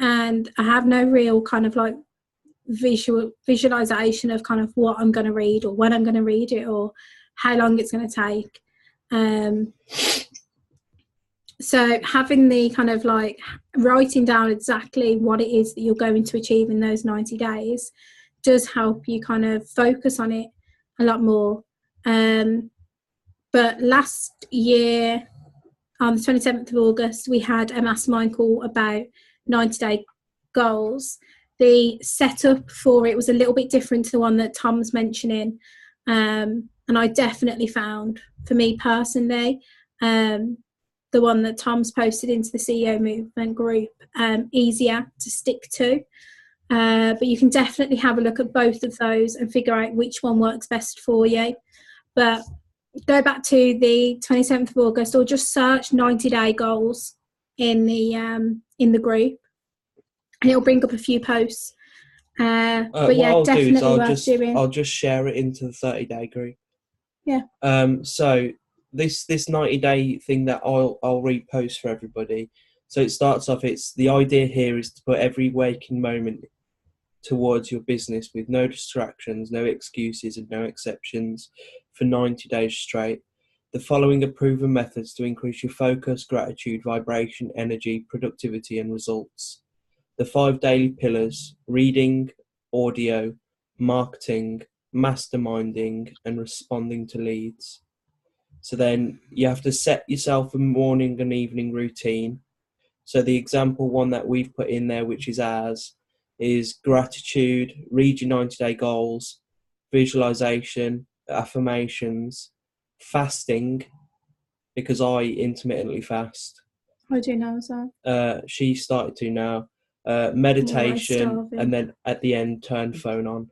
Speaker 2: and I have no real kind of like visualization of kind of what I'm going to read or when I'm going to read it or how long it's going to take. So having the kind of like writing down exactly what it is that you're going to achieve in those 90 days does help you kind of focus on it a lot more. But last year, on the 27th of August, we had a mastermind call about 90-day goals. The setup for it was a little bit different to the one that Tom's mentioning. And I definitely found, for me personally, the one that Tom's posted into the CEO Movement group easier to stick to. But you can definitely have a look at both of those and figure out which one works best for you. But go back to the 27th of August, or just search 90-day goals in the group, and it'll bring up a few posts. But yeah, definitely worth doing.
Speaker 4: I'll just share it into the 30-day group.
Speaker 2: Yeah.
Speaker 4: So this 90-day thing that I'll repost for everybody. So it starts off. It's the idea here is to put every waking moment towards your business with no distractions, no excuses, and no exceptions for 90 days straight. The following are proven methods to increase your focus, gratitude, vibration, energy, productivity, and results. The 5 daily pillars: reading, audio, marketing, masterminding, and responding to leads. So then you have to set yourself a morning and evening routine. So the example one that we've put in there, which is ours, is gratitude, read your 90-day goals, visualization, affirmations, fasting, because I intermittently fast.
Speaker 2: I do know as well.
Speaker 4: She started to now. Meditation, and then at the end, turn phone on.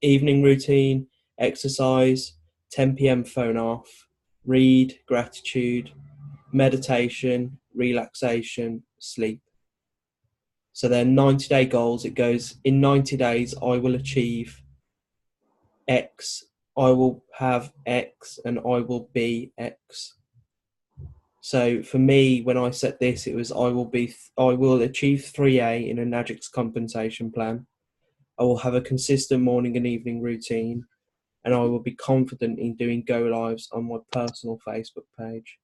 Speaker 4: Evening routine, exercise, 10 p.m. phone off, read, gratitude, meditation, relaxation, sleep. So they're 90-day goals. It goes, in 90 days, I will achieve X, I will have X, and I will be X. So for me, when I set this, it was I will achieve 3A in a Najix compensation plan. I will have a consistent morning and evening routine, and I will be confident in doing go lives on my personal Facebook page.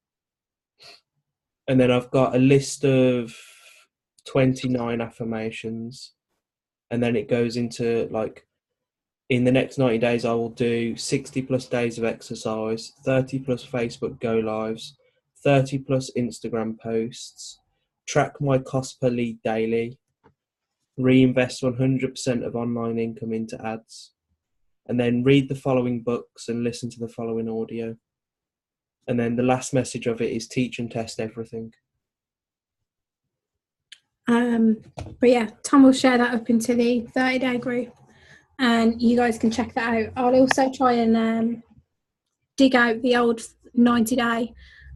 Speaker 4: And then I've got a list of 29 affirmations, and then it goes into like, in the next 90 days, I will do 60 plus days of exercise, 30 plus Facebook go lives, 30 plus Instagram posts, track my cost per lead daily, reinvest 100% of online income into ads, and then read the following books and listen to the following audio. And then the last message of it is teach and test everything.
Speaker 2: But yeah, Tom will share that up into the 30-day group, and you guys can check that out. I'll also try and dig out the old 90-day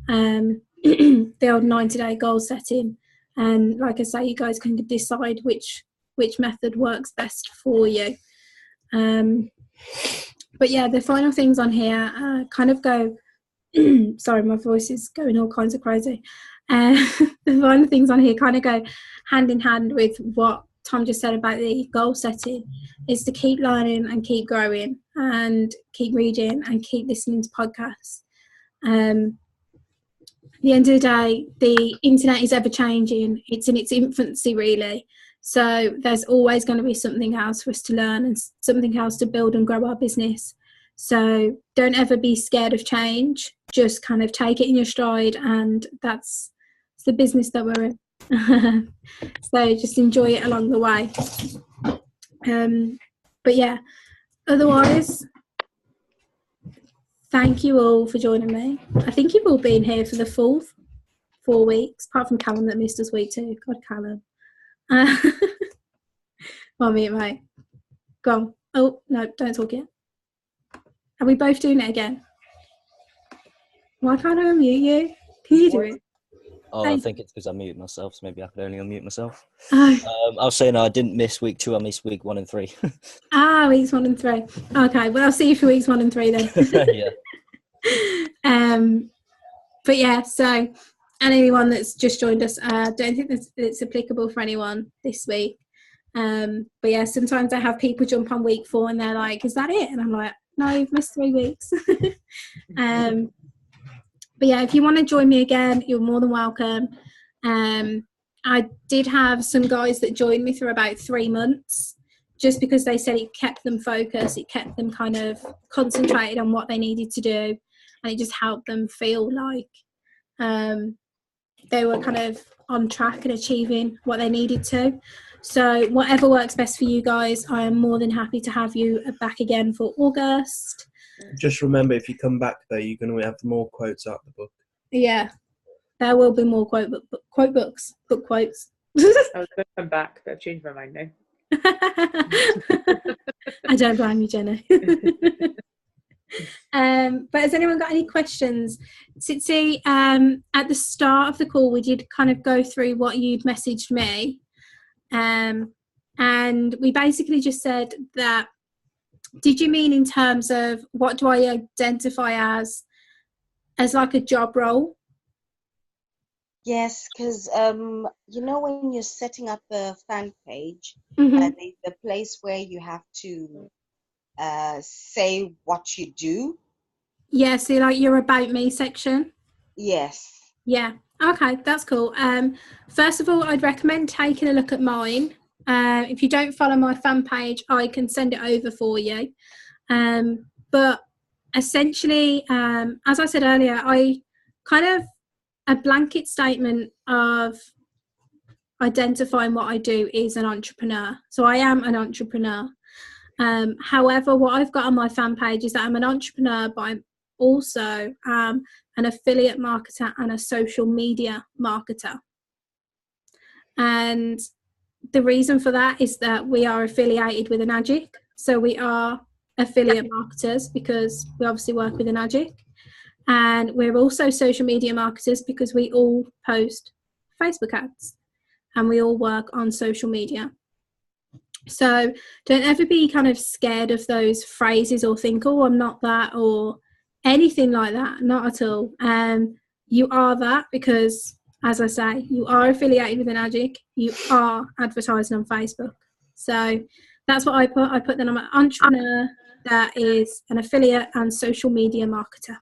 Speaker 2: the old 90-day goal setting, and like I say, you guys can decide which method works best for you. But yeah, the final things on here kind of go sorry, my voice is going all kinds of crazy. The final things on here kind of go hand in hand with what Tom just said about the goal setting, is to keep learning and keep growing and keep reading and keep listening to podcasts. At the end of the day, the internet is ever changing. It's in its infancy, really. So there's always going to be something else for us to learn and something else to build and grow our business. So don't ever be scared of change. Just kind of take it in your stride, and that's the business that we're in. So just enjoy it along the way. But yeah, otherwise, thank you all for joining me. I think you've all been here for the full 4 weeks, apart from Callum that missed us week 2. God, Callum. Well, mate. Go on. Oh, no, don't talk yet. Are we both doing it again? Why can't I unmute you? Can you do it?
Speaker 5: Oh, I think it's because I muted myself, so maybe I could only unmute myself.
Speaker 2: Oh.
Speaker 5: I was saying I didn't miss week 2, I missed week 1 and 3.
Speaker 2: Weeks 1 and 3. Okay, well, I'll see you for weeks 1 and 3 then.
Speaker 5: Yeah.
Speaker 2: But yeah, so, and anyone that's just joined us, I don't think it's applicable for anyone this week. But yeah, sometimes I have people jump on week 4 and they're like, is that it? And I'm like, no, you've missed 3 weeks. But yeah, if you want to join me again, you're more than welcome. I did have some guys that joined me for about 3 months, just because they said it kept them focused, it kept them kind of concentrated on what they needed to do, and it just helped them feel like they were kind of on track and achieving what they needed to. So whatever works best for you guys, I am more than happy to have you back again for August.
Speaker 4: Just remember, if you come back though, you're going to have more quotes out the book.
Speaker 2: Yeah, there will be more book quotes.
Speaker 1: I was going to come back, but I've changed my mind now.
Speaker 2: I don't blame you, Jenny. But has anyone got any questions? Tsitsi, at the start of the call, we did kind of go through what you'd messaged me. And we basically just said that, did you mean in terms of what do I identify as like a job role?
Speaker 6: Yes, because you know, when you're setting up the fan page,
Speaker 2: Mm-hmm.
Speaker 6: the place where you have to say what you do.
Speaker 2: Yeah, so like your About Me section?
Speaker 6: Yes.
Speaker 2: Yeah. Okay, that's cool. First of all, I'd recommend taking a look at mine. If you don't follow my fan page, I can send it over for you. But essentially, as I said earlier, I kind of a blanket statement of identifying what I do is an entrepreneur. So I am an entrepreneur. However, what I've got on my fan page is that I'm an entrepreneur, but I'm also an affiliate marketer and a social media marketer. And the reason for that is that we are affiliated with Enagic. So we are affiliate marketers because we obviously work with Enagic. And we're also social media marketers because we all post Facebook ads and we all work on social media. So don't ever be kind of scared of those phrases or think, oh, I'm not that or anything like that. Not at all. You are that because, as I say, you are affiliated with Enagic. You are advertising on Facebook. So that's what I put. I put that I'm an entrepreneur that is an affiliate and social media marketer.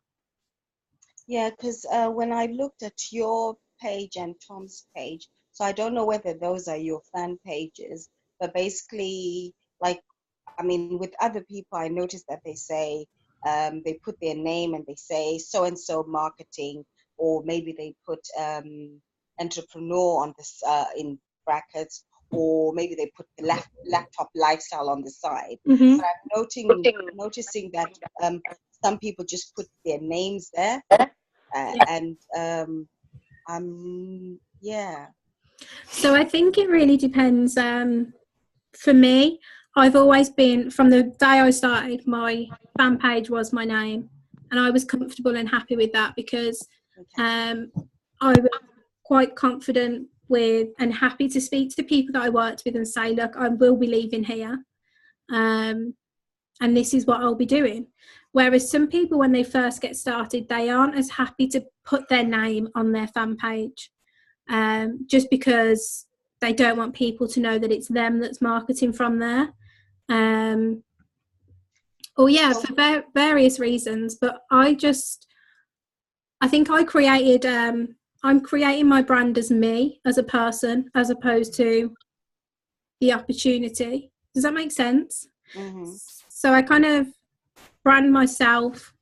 Speaker 6: Yeah, because when I looked at your page and Tom's page, so I don't know whether those are your fan pages, but basically, like, I mean, with other people, I noticed that they say, they put their name and they say so-and-so marketing, or maybe they put entrepreneur on this in brackets, or maybe they put the laptop lifestyle on the side.
Speaker 2: Mm-hmm.
Speaker 6: But I'm noticing that some people just put their names there, and yeah.
Speaker 2: So I think it really depends. For me, I've always been, from the day I started, my fan page was my name, and I was comfortable and happy with that because I was quite confident with and happy to speak to the people that I worked with and say, look, I will be leaving here, and this is what I'll be doing. Whereas some people, when they first get started, they aren't as happy to put their name on their fan page, just because they don't want people to know that it's them that's marketing from there. For various reasons. But I think I created, I'm creating my brand as me, as a person, as opposed to the opportunity. Does that make sense?
Speaker 6: Mm-hmm.
Speaker 2: So I kind of brand myself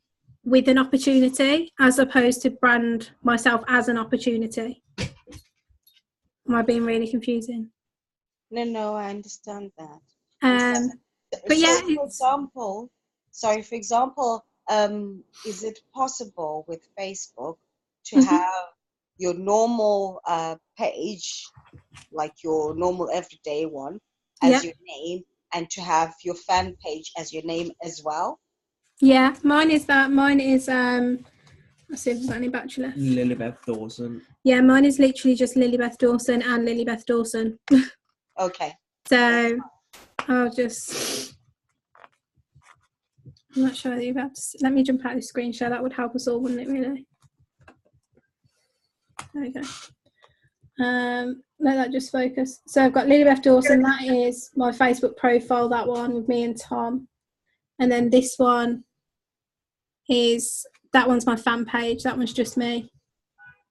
Speaker 2: with an opportunity as opposed to brand myself as an opportunity. Am I being really confusing?
Speaker 6: No, I understand that.
Speaker 2: But yeah,
Speaker 6: for example, is it possible with Facebook to have your normal page, like your normal everyday one, as your name, and to have your fan page as your name as well?
Speaker 2: Yeah, mine is that. Mine is let's see if there's any batch left.
Speaker 4: Lilybeth Dawson.
Speaker 2: Yeah, mine is literally just Lilybeth Dawson and Lilybeth Dawson.
Speaker 6: Okay.
Speaker 2: So I'll just, I'm not sure that you're about to see. Let me jump out of the screen share. That would help us all, wouldn't it, really? There we go. Let that just focus. So I've got Lilybeth Dawson. That is my Facebook profile, that one with me and Tom. And then this one is, that one's my fan page. That one's just me.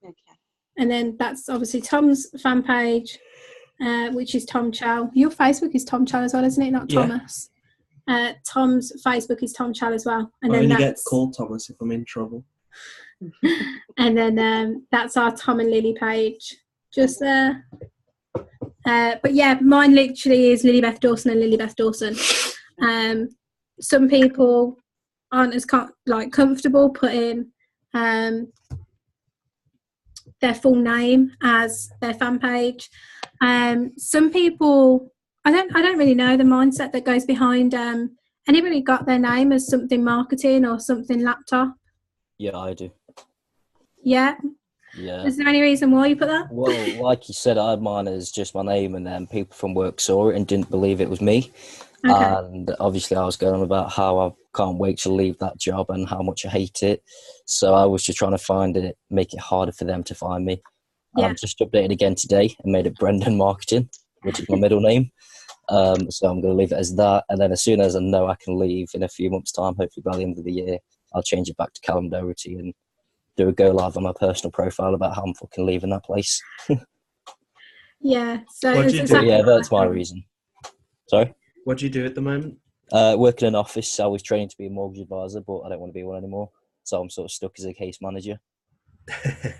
Speaker 6: Okay.
Speaker 2: And then that's obviously Tom's fan page, which is Tom Chal. Your Facebook is Tom Chal as well, isn't it? Not Thomas. Tom's Facebook is Tom Chal as well. And
Speaker 4: I
Speaker 2: then
Speaker 4: only get called Thomas if I'm in trouble.
Speaker 2: And then that's our Tom and Lily page just there. But yeah, mine literally is Lilybeth Dawson and Lilybeth Dawson. Some people aren't as comfortable putting their full name as their fan page. Some people, I don't really know the mindset that goes behind. Anybody got their name as something marketing or something laptop?
Speaker 5: Yeah, I do.
Speaker 2: Yeah.
Speaker 5: Yeah.
Speaker 2: Is there any reason why you put that?
Speaker 5: Well, like you said, I had mine as just my name, and then people from work saw it and didn't believe it was me. Okay. And obviously I was going on about how I can't wait to leave that job and how much I hate it. So I was just trying to make it harder for them to find me. Yeah. I've just updated again today and made it Brendan Marketing, which is my middle name. So I'm going to leave it as that. And then as soon as I know I can leave in a few months' time, hopefully by the end of the year, I'll change it back to Callum Doherty and do a go live on my personal profile about how I'm fucking leaving that place.
Speaker 2: Yeah. So
Speaker 4: What
Speaker 2: it's
Speaker 4: do you do?
Speaker 2: exactly
Speaker 5: Yeah,
Speaker 2: like
Speaker 5: that's my
Speaker 2: that.
Speaker 5: reason. Sorry.
Speaker 4: What do you do at the moment?
Speaker 5: Work in an office. I was trained to be a mortgage advisor, but I don't want to be one anymore. So I'm sort of stuck as a case manager.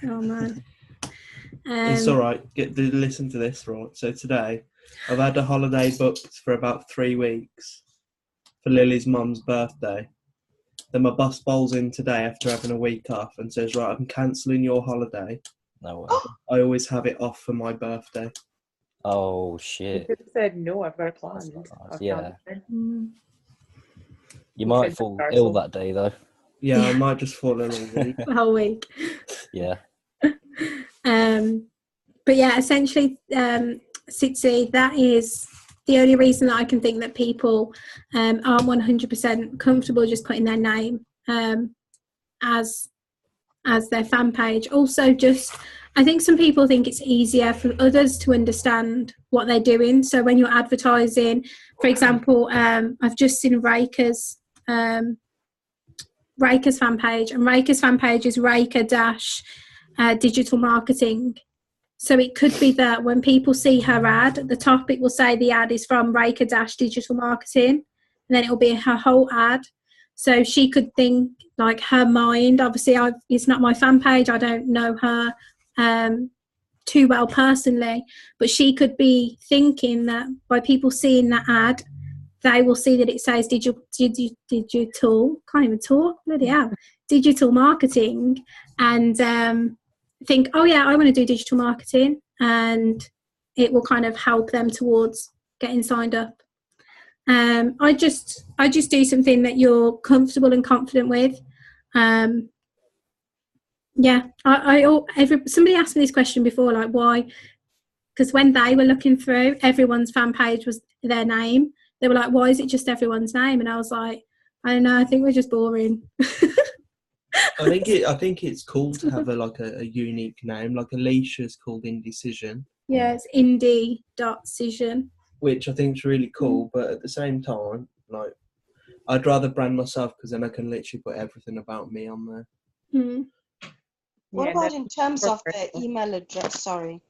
Speaker 2: Oh man.
Speaker 4: It's all right. Listen to this, right? So today, I've had a holiday booked for about 3 weeks for Lily's mum's birthday. Then my boss bowls in today after having a week off and says, "Right, I'm cancelling your holiday.
Speaker 5: No way.
Speaker 4: I always have it off for my birthday."
Speaker 5: Oh
Speaker 1: You
Speaker 5: shit.
Speaker 1: could have said, no, I've got it
Speaker 5: That's
Speaker 1: planned.
Speaker 5: not nice.
Speaker 1: I
Speaker 5: Yeah.
Speaker 1: can't.
Speaker 2: Mm.
Speaker 5: You
Speaker 1: We
Speaker 5: might
Speaker 1: said
Speaker 5: fall
Speaker 1: Garcelle.
Speaker 5: ill that day though.
Speaker 4: Yeah, I might just fall ill all week.
Speaker 2: The whole week.
Speaker 5: Yeah.
Speaker 2: But yeah, essentially, Sitsi, that is the only reason that I can think that people aren't 100% comfortable just putting their name as their fan page. Also, just I think some people think it's easier for others to understand what they're doing. So when you're advertising, for example, I've just seen Raika's fan page, and Raika's fan page is Raika digital marketing. So it could be that when people see her ad, at the top it will say the ad is from Raika digital marketing, and then it will be her whole ad. So she could think, like, her mind, obviously it's not my fan page, I don't know her too well personally, but she could be thinking that by people seeing that ad, they will see that it says digital, can't even talk, bloody hell, digital marketing, and think, oh yeah, I want to do digital marketing, and it will kind of help them towards getting signed up. I just do something that you're comfortable and confident with. Yeah, somebody asked me this question before, like, why? Because when they were looking through, everyone's fan page was their name. They were like, why is it just everyone's name? And I was like, I don't know, I think we're just boring.
Speaker 4: I think it's cool to have a unique name. Like Alicia's called Indecision.
Speaker 2: Yeah, it's indie.cision.
Speaker 4: Which I think is really cool, but at the same time, like, I'd rather brand myself because then I can literally put everything about me on there.
Speaker 2: Mm.
Speaker 6: What
Speaker 1: Yeah,
Speaker 6: about
Speaker 1: that's
Speaker 6: in terms of the
Speaker 1: perfect.
Speaker 6: email address? Sorry.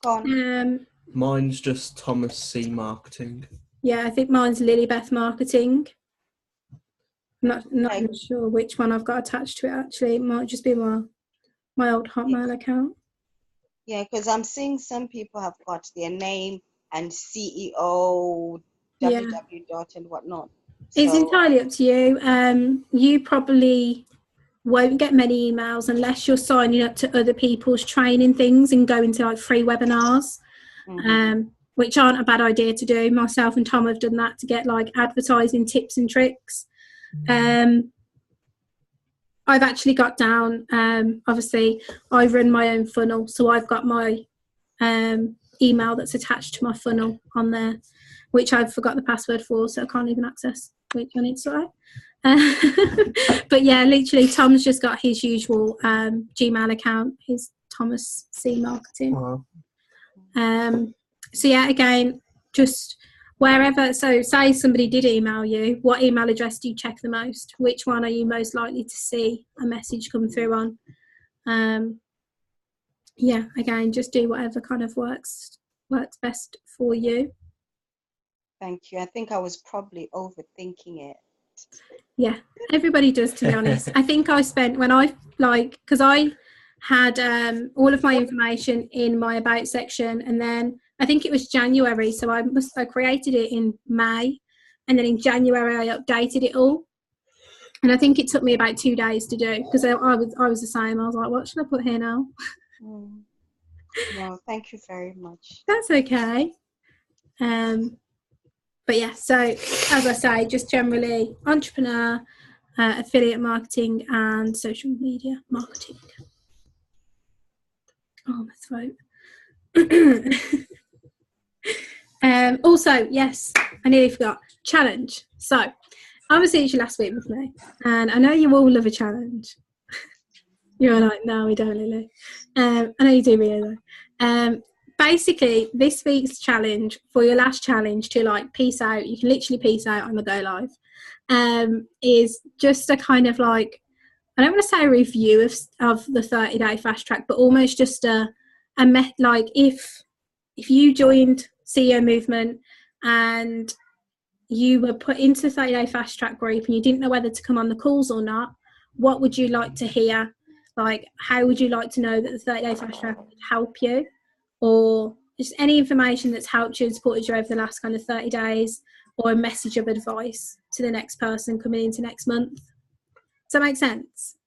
Speaker 6: Go on.
Speaker 4: Mine's just Thomas C Marketing.
Speaker 2: Yeah, I think mine's Lilybeth Marketing. I'm not
Speaker 6: Right.
Speaker 2: even sure which one I've got attached to it, actually. It might just be my old Hotmail account.
Speaker 6: Yeah, because I'm seeing some people have got their name and CEO,
Speaker 2: Yeah.
Speaker 6: www. And whatnot.
Speaker 2: It's
Speaker 6: So,
Speaker 2: entirely up to you. You probably won't get many emails unless you're signing up to other people's training things and going to like free webinars, which aren't a bad idea to do. Myself and Tom have done that to get like advertising tips and tricks. I've actually got down, obviously I run my own funnel, so I've got my email that's attached to my funnel on there, which I've forgot the password for, so I can't even access, which I need to sort out. But yeah, literally Tom's just got his usual Gmail account, his Thomas C Marketing.
Speaker 4: Wow.
Speaker 2: So yeah, again, just wherever, so say somebody did email you, what email address do you check the most? Which one are you most likely to see a message come through on? Yeah, again, just do whatever kind of works best for you.
Speaker 6: thank you. I think I was probably overthinking it.
Speaker 2: Yeah, everybody does, to be honest. I think I spent, when I, like, because I had all of my information in my about section, and then I think it was January, so I created it in May, and then in January I updated it all, and I think it took me about 2 days to do, because I was the same. I was like, what should I put here now?
Speaker 6: No, thank you very much.
Speaker 2: That's okay. But yeah, so as I say, just generally entrepreneur, affiliate marketing, and social media marketing. Oh, my throat. Also, yes, I nearly forgot, challenge. So I was teaching last week with me, and I know you all love a challenge. You're like, no, we don't, Lily. I know you do, really, though. Basically, this week's challenge, for your last challenge to like peace out, you can literally peace out on the go live, is just a kind of like, I don't want to say a review of the 30-day fast track, but almost just like if if you joined CEO Movement and you were put into the 30-day fast track group and you didn't know whether to come on the calls or not, what would you like to hear? Like, how would you like to know that the 30-day fast track would help you? Or just any information that's helped you and supported you over the last kind of 30 days, or a message of advice to the next person coming into next month. Does that make sense?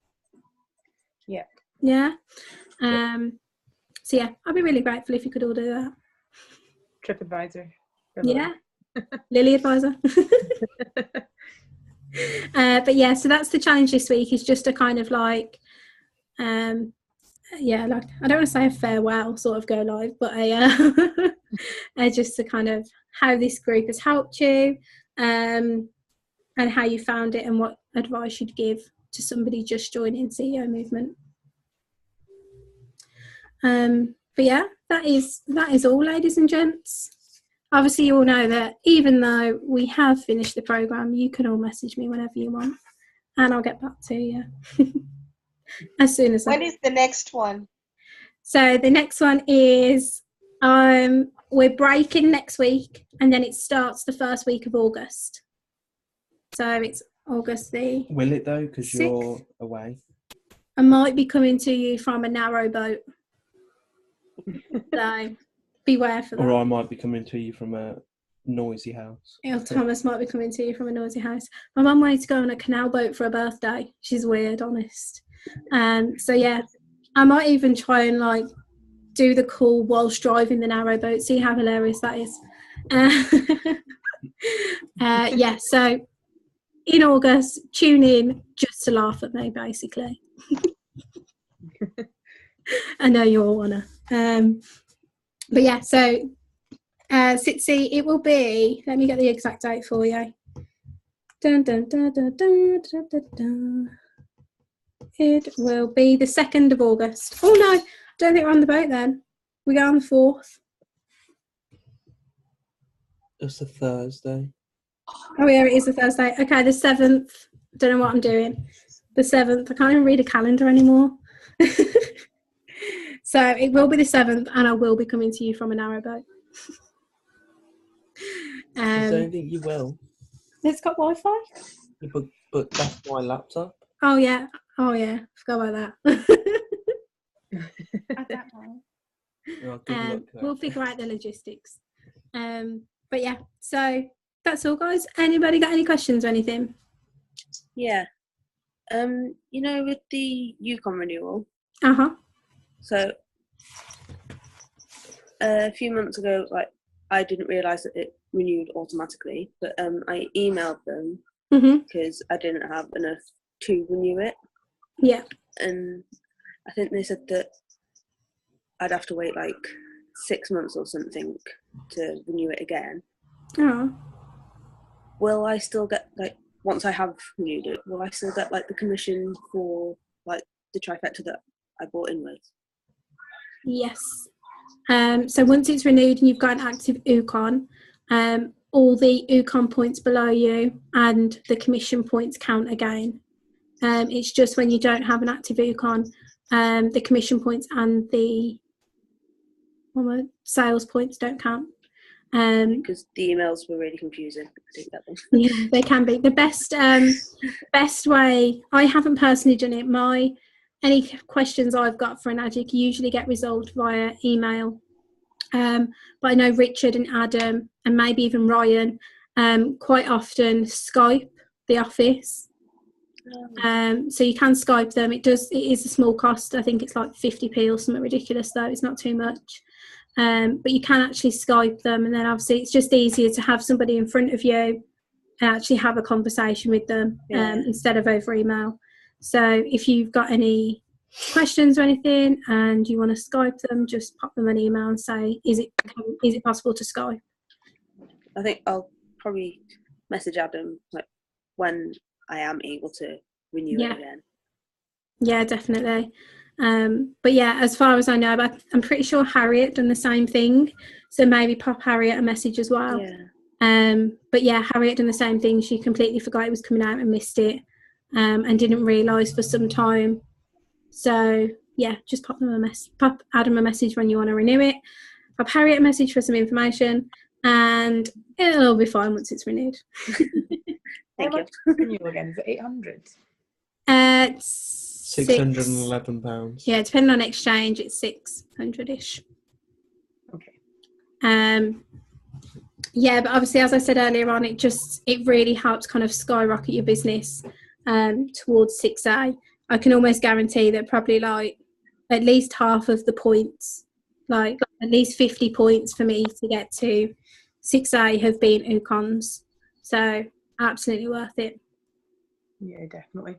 Speaker 1: Yeah.
Speaker 2: Yeah? So yeah, I'd be really grateful if you could all do that.
Speaker 1: TripAdvisor.
Speaker 2: Yeah. Lily Advisor. But yeah, so that's the challenge this week, is just a kind of like, yeah, like, I don't want to say a farewell sort of go live, but just to kind of how this group has helped you, and how you found it, and what advice you'd give to somebody just joining CEO Movement. But yeah, that is all, ladies and gents. Obviously, you all know that even though we have finished the programme, you can all message me whenever you want, and I'll get back to you as soon as
Speaker 6: When is the next one?
Speaker 2: So the next one is, we're breaking next week, and then it starts the first week of August. So it's August the...
Speaker 4: Will it though? Because you're away.
Speaker 2: I might be coming to you from a narrow boat. So beware for that.
Speaker 4: Or I might be coming to you from a noisy house.
Speaker 2: Thomas might be coming to you from a noisy house. My mum wanted to go on a canal boat for her birthday. She's weird, honest. So yeah, I might even try and like do the call whilst driving the narrow boat. See how hilarious that is. Yeah, so in August, tune in just to laugh at me, basically. I know you all wanna. But yeah, so Sitsi, it will be, let me get the exact date for you. Dun, dun, dun, dun, dun, dun, dun, dun. It will be the 2nd of August. Oh no, I don't think we're on the boat then. We go on the 4th.
Speaker 4: It's a Thursday.
Speaker 2: Oh yeah, it is a Thursday. Okay, the 7th. Don't know what I'm doing. The 7th. I can't even read a calendar anymore. So it will be the 7th, and I will be coming to you from a narrow boat.
Speaker 4: I don't think you will.
Speaker 2: It's got Wi-Fi.
Speaker 4: But that's my laptop.
Speaker 2: Oh yeah. Forgot about that.
Speaker 6: I don't know.
Speaker 4: Oh, good luck.
Speaker 2: We'll figure out the logistics. But yeah, so that's all, guys. Anybody got any questions or anything?
Speaker 3: Yeah. You know, with the UConn renewal, so a few months ago, like, I didn't realise that it renewed automatically, but I emailed them because I didn't have enough to renew it.
Speaker 2: Yeah.
Speaker 3: And I think they said that I'd have to wait like 6 months or something to renew it again.
Speaker 2: Oh.
Speaker 3: Will I still get, like, once I have renewed it, will I still get like the commission for like the trifecta that I bought in with?
Speaker 2: Yes. So once it's renewed and you've got an active UConn, all the UConn points below you and the commission points count again. It's just when you don't have an active UConn, the commission points and the sales points don't count.
Speaker 3: Because the emails were really confusing. I didn't get them.
Speaker 2: Yeah, they can be. The best way, I haven't personally done it. Any questions I've got for an AGIC usually get resolved via email. But I know Richard and Adam and maybe even Ryan quite often Skype the office. So you can Skype them. It is a small cost. I think it's like 50p or something ridiculous though. It's not too much. But you can actually Skype them, and then obviously it's just easier to have somebody in front of you and actually have a conversation with them instead of over email. So if you've got any questions or anything and you want to Skype them, just pop them an email and say, is it possible to Skype?
Speaker 3: I think I'll probably message Adam like when I am able to renew it again.
Speaker 2: Yeah, definitely. But yeah, as far as I know, I'm pretty sure Harriet done the same thing. So maybe pop Harriet a message as well.
Speaker 3: Yeah.
Speaker 2: But yeah, Harriet done the same thing. She completely forgot it was coming out and missed it, and didn't realise for some time. So yeah, just pop Adam a message when you want to renew it. I'll Harriet a message for some information, and it'll be fine once it's renewed.
Speaker 1: How much is the renewal again? Is it 800?
Speaker 4: £611.
Speaker 2: Yeah, depending on exchange, it's 600-ish.
Speaker 1: Okay.
Speaker 2: Yeah, but obviously, as I said earlier on, it really helps kind of skyrocket your business towards 6A. I can almost guarantee that probably like at least half of the points, like at least 50 points for me to get to 6A have been Ukons. So absolutely worth it.
Speaker 1: Yeah, definitely.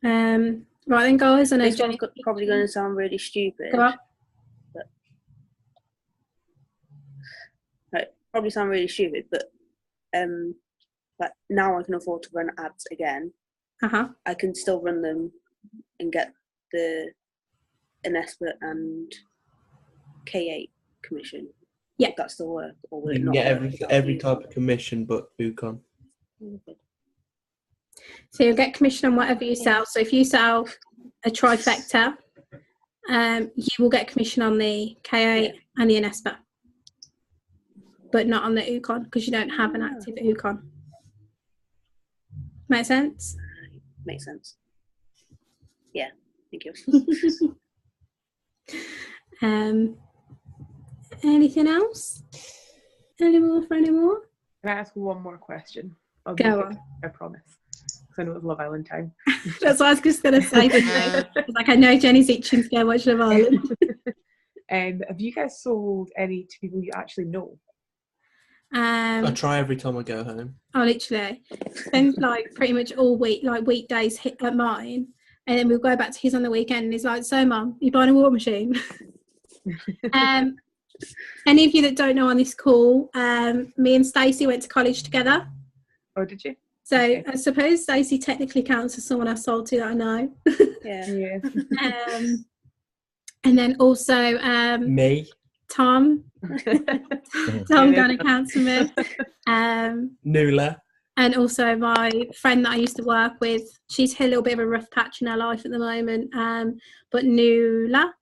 Speaker 2: Right then, guys, I know
Speaker 3: This
Speaker 2: Jenny.
Speaker 3: one's probably going to sound really stupid.
Speaker 2: Go on.
Speaker 3: Probably sound really stupid, but like now I can afford to run ads again. I can still run them and get the Inespa and K8 commission.
Speaker 2: Yeah,
Speaker 3: that still work, or will
Speaker 4: You
Speaker 3: it
Speaker 4: can
Speaker 3: not
Speaker 4: get
Speaker 3: work?
Speaker 4: every type of commission but Ukon.
Speaker 2: so you'll get commission on whatever you sell. So if you sell a trifecta, you will get commission on the K8 and the Inespa, but not on the Ukon because you don't have an active Ukon. Make sense?
Speaker 3: Makes sense. Yeah, thank you.
Speaker 2: Anything else? Any more?
Speaker 1: Can I ask one more question? I'll
Speaker 2: Go
Speaker 1: make
Speaker 2: on.
Speaker 1: it, I promise. Because I know it's Love Island time.
Speaker 2: That's what I was just going to say. I was like, I know Jenny's itching to go watch Love Island.
Speaker 1: Have you guys sold any to people you actually know?
Speaker 4: I try every time I go home.
Speaker 2: Oh, literally. Spend like pretty much all week, like weekdays hit at mine, and then we'll go back to his on the weekend. And he's like, "So, Mum, you buying a war machine?" Any of you that don't know on this call, me and Stacey went to college together.
Speaker 1: Oh, did you?
Speaker 2: So
Speaker 1: Okay.
Speaker 2: I suppose Stacey technically counts as someone I sold to that I know.
Speaker 3: Yeah.
Speaker 2: And then also
Speaker 4: Me.
Speaker 2: Tom. Tom kind of counts for me.
Speaker 4: Nula.
Speaker 2: And also my friend that I used to work with, she's hit a little bit of a rough patch in her life at the moment. But Nula,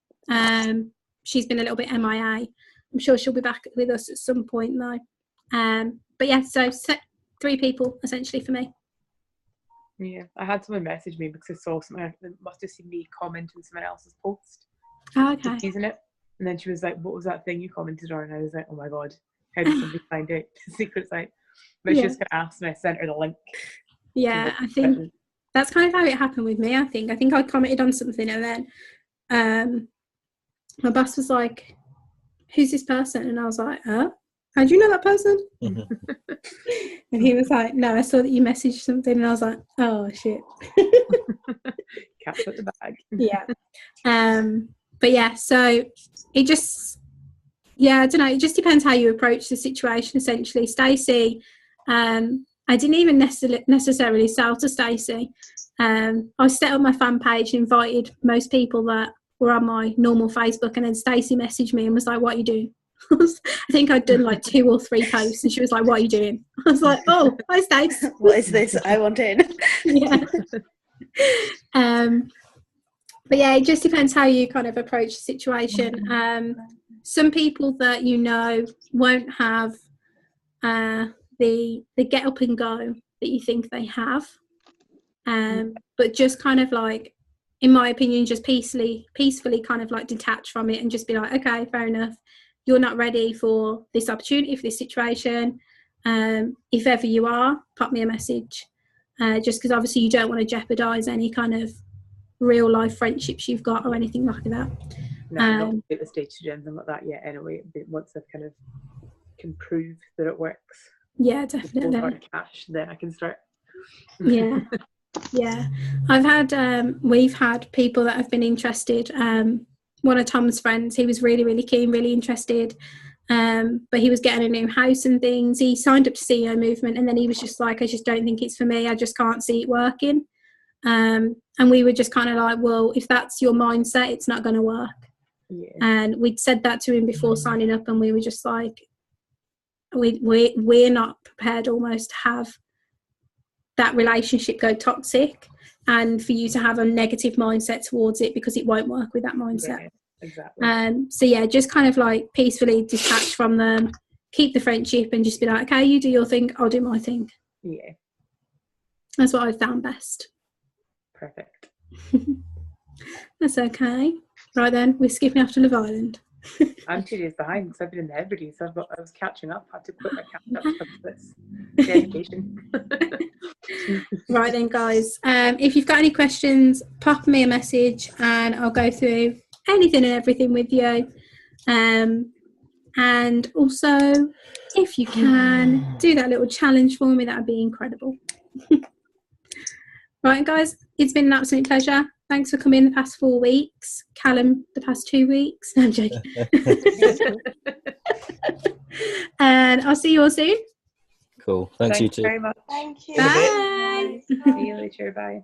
Speaker 2: she's been a little bit MIA. I'm sure she'll be back with us at some point though. But yeah, so 3 people essentially for me.
Speaker 1: Yeah, I had someone message me because I saw something. They must have seen me comment on someone else's post.
Speaker 2: Oh, okay.
Speaker 1: Using it. And then she was like, "What was that thing you commented on?" And I was like, "Oh my god, how did somebody find out the secret site?" But she just asked me, I sent her the link.
Speaker 2: Yeah, I think that's kind of how it happened with me. I think I commented on something and then my boss was like, "Who's this person?" And I was like, "Huh? How do you know that person?" And he was like, "No, I saw that you messaged something." And I was like, "Oh shit."
Speaker 1: Catch at the bag.
Speaker 2: Yeah. But yeah, so it just, I don't know, it just depends how you approach the situation essentially. Stacey, I didn't even necessarily sell to Stacey. I set up my fan page and invited most people that were on my normal Facebook, and then Stacey messaged me and was like, "What are you doing?" I think I'd done like 2 or 3 posts and she was like, "What are you doing?" I was like, "Oh, hi Stace."
Speaker 3: What is this? I want in.
Speaker 2: Yeah. But yeah, it just depends how you kind of approach the situation. Some people that you know won't have the get up and go that you think they have, but just kind of like, in my opinion, just peacefully kind of like detach from it and just be like, okay, fair enough, you're not ready for this opportunity, for this situation. If ever you are, pop me a message, just because obviously you don't want to jeopardize any kind of real life friendships you've got or anything like that.
Speaker 1: No, not at the stage or anything like that yet anyway, but once I kind of can prove that it works,
Speaker 2: Yeah, definitely.
Speaker 1: Cash, then I can start.
Speaker 2: Yeah. I've had we've had people that have been interested. One of Tom's friends, he was really, really keen, really interested, but he was getting a new house and things. He signed up to CEO Movement and then he was just like, "I just don't think it's for me, I just can't see it working." And we were just kind of like, well, if that's your mindset, it's not going to work.
Speaker 1: Yeah.
Speaker 2: And we'd said that to him before signing up, and we were just like, we're not prepared almost to have that relationship go toxic and for you to have a negative mindset towards it, because it won't work with that mindset.
Speaker 1: Exactly.
Speaker 2: So yeah, just kind of like peacefully detach from them, keep the friendship, and just be like, okay, you do your thing, I'll do my thing.
Speaker 1: Yeah.
Speaker 2: That's what I've found best.
Speaker 1: Perfect.
Speaker 2: That's okay. Right then, we're skipping off to Love Island.
Speaker 1: I'm 2 days behind because I've been in the Hebrides, so I was catching up. I had to quit my catch up because of this dedication.
Speaker 2: Right then, guys. If you've got any questions, pop me a message and I'll go through anything and everything with you. And also, if you can, do that little challenge for me. That would be incredible. Right, guys. It's been an absolute pleasure. Thanks for coming the past 4 weeks. Callum, the past 2 weeks. No, I'm joking. And I'll see you all soon.
Speaker 5: Cool. Thanks you too.
Speaker 1: very much.
Speaker 6: Thank you.
Speaker 2: Bye.
Speaker 1: See you later. Bye.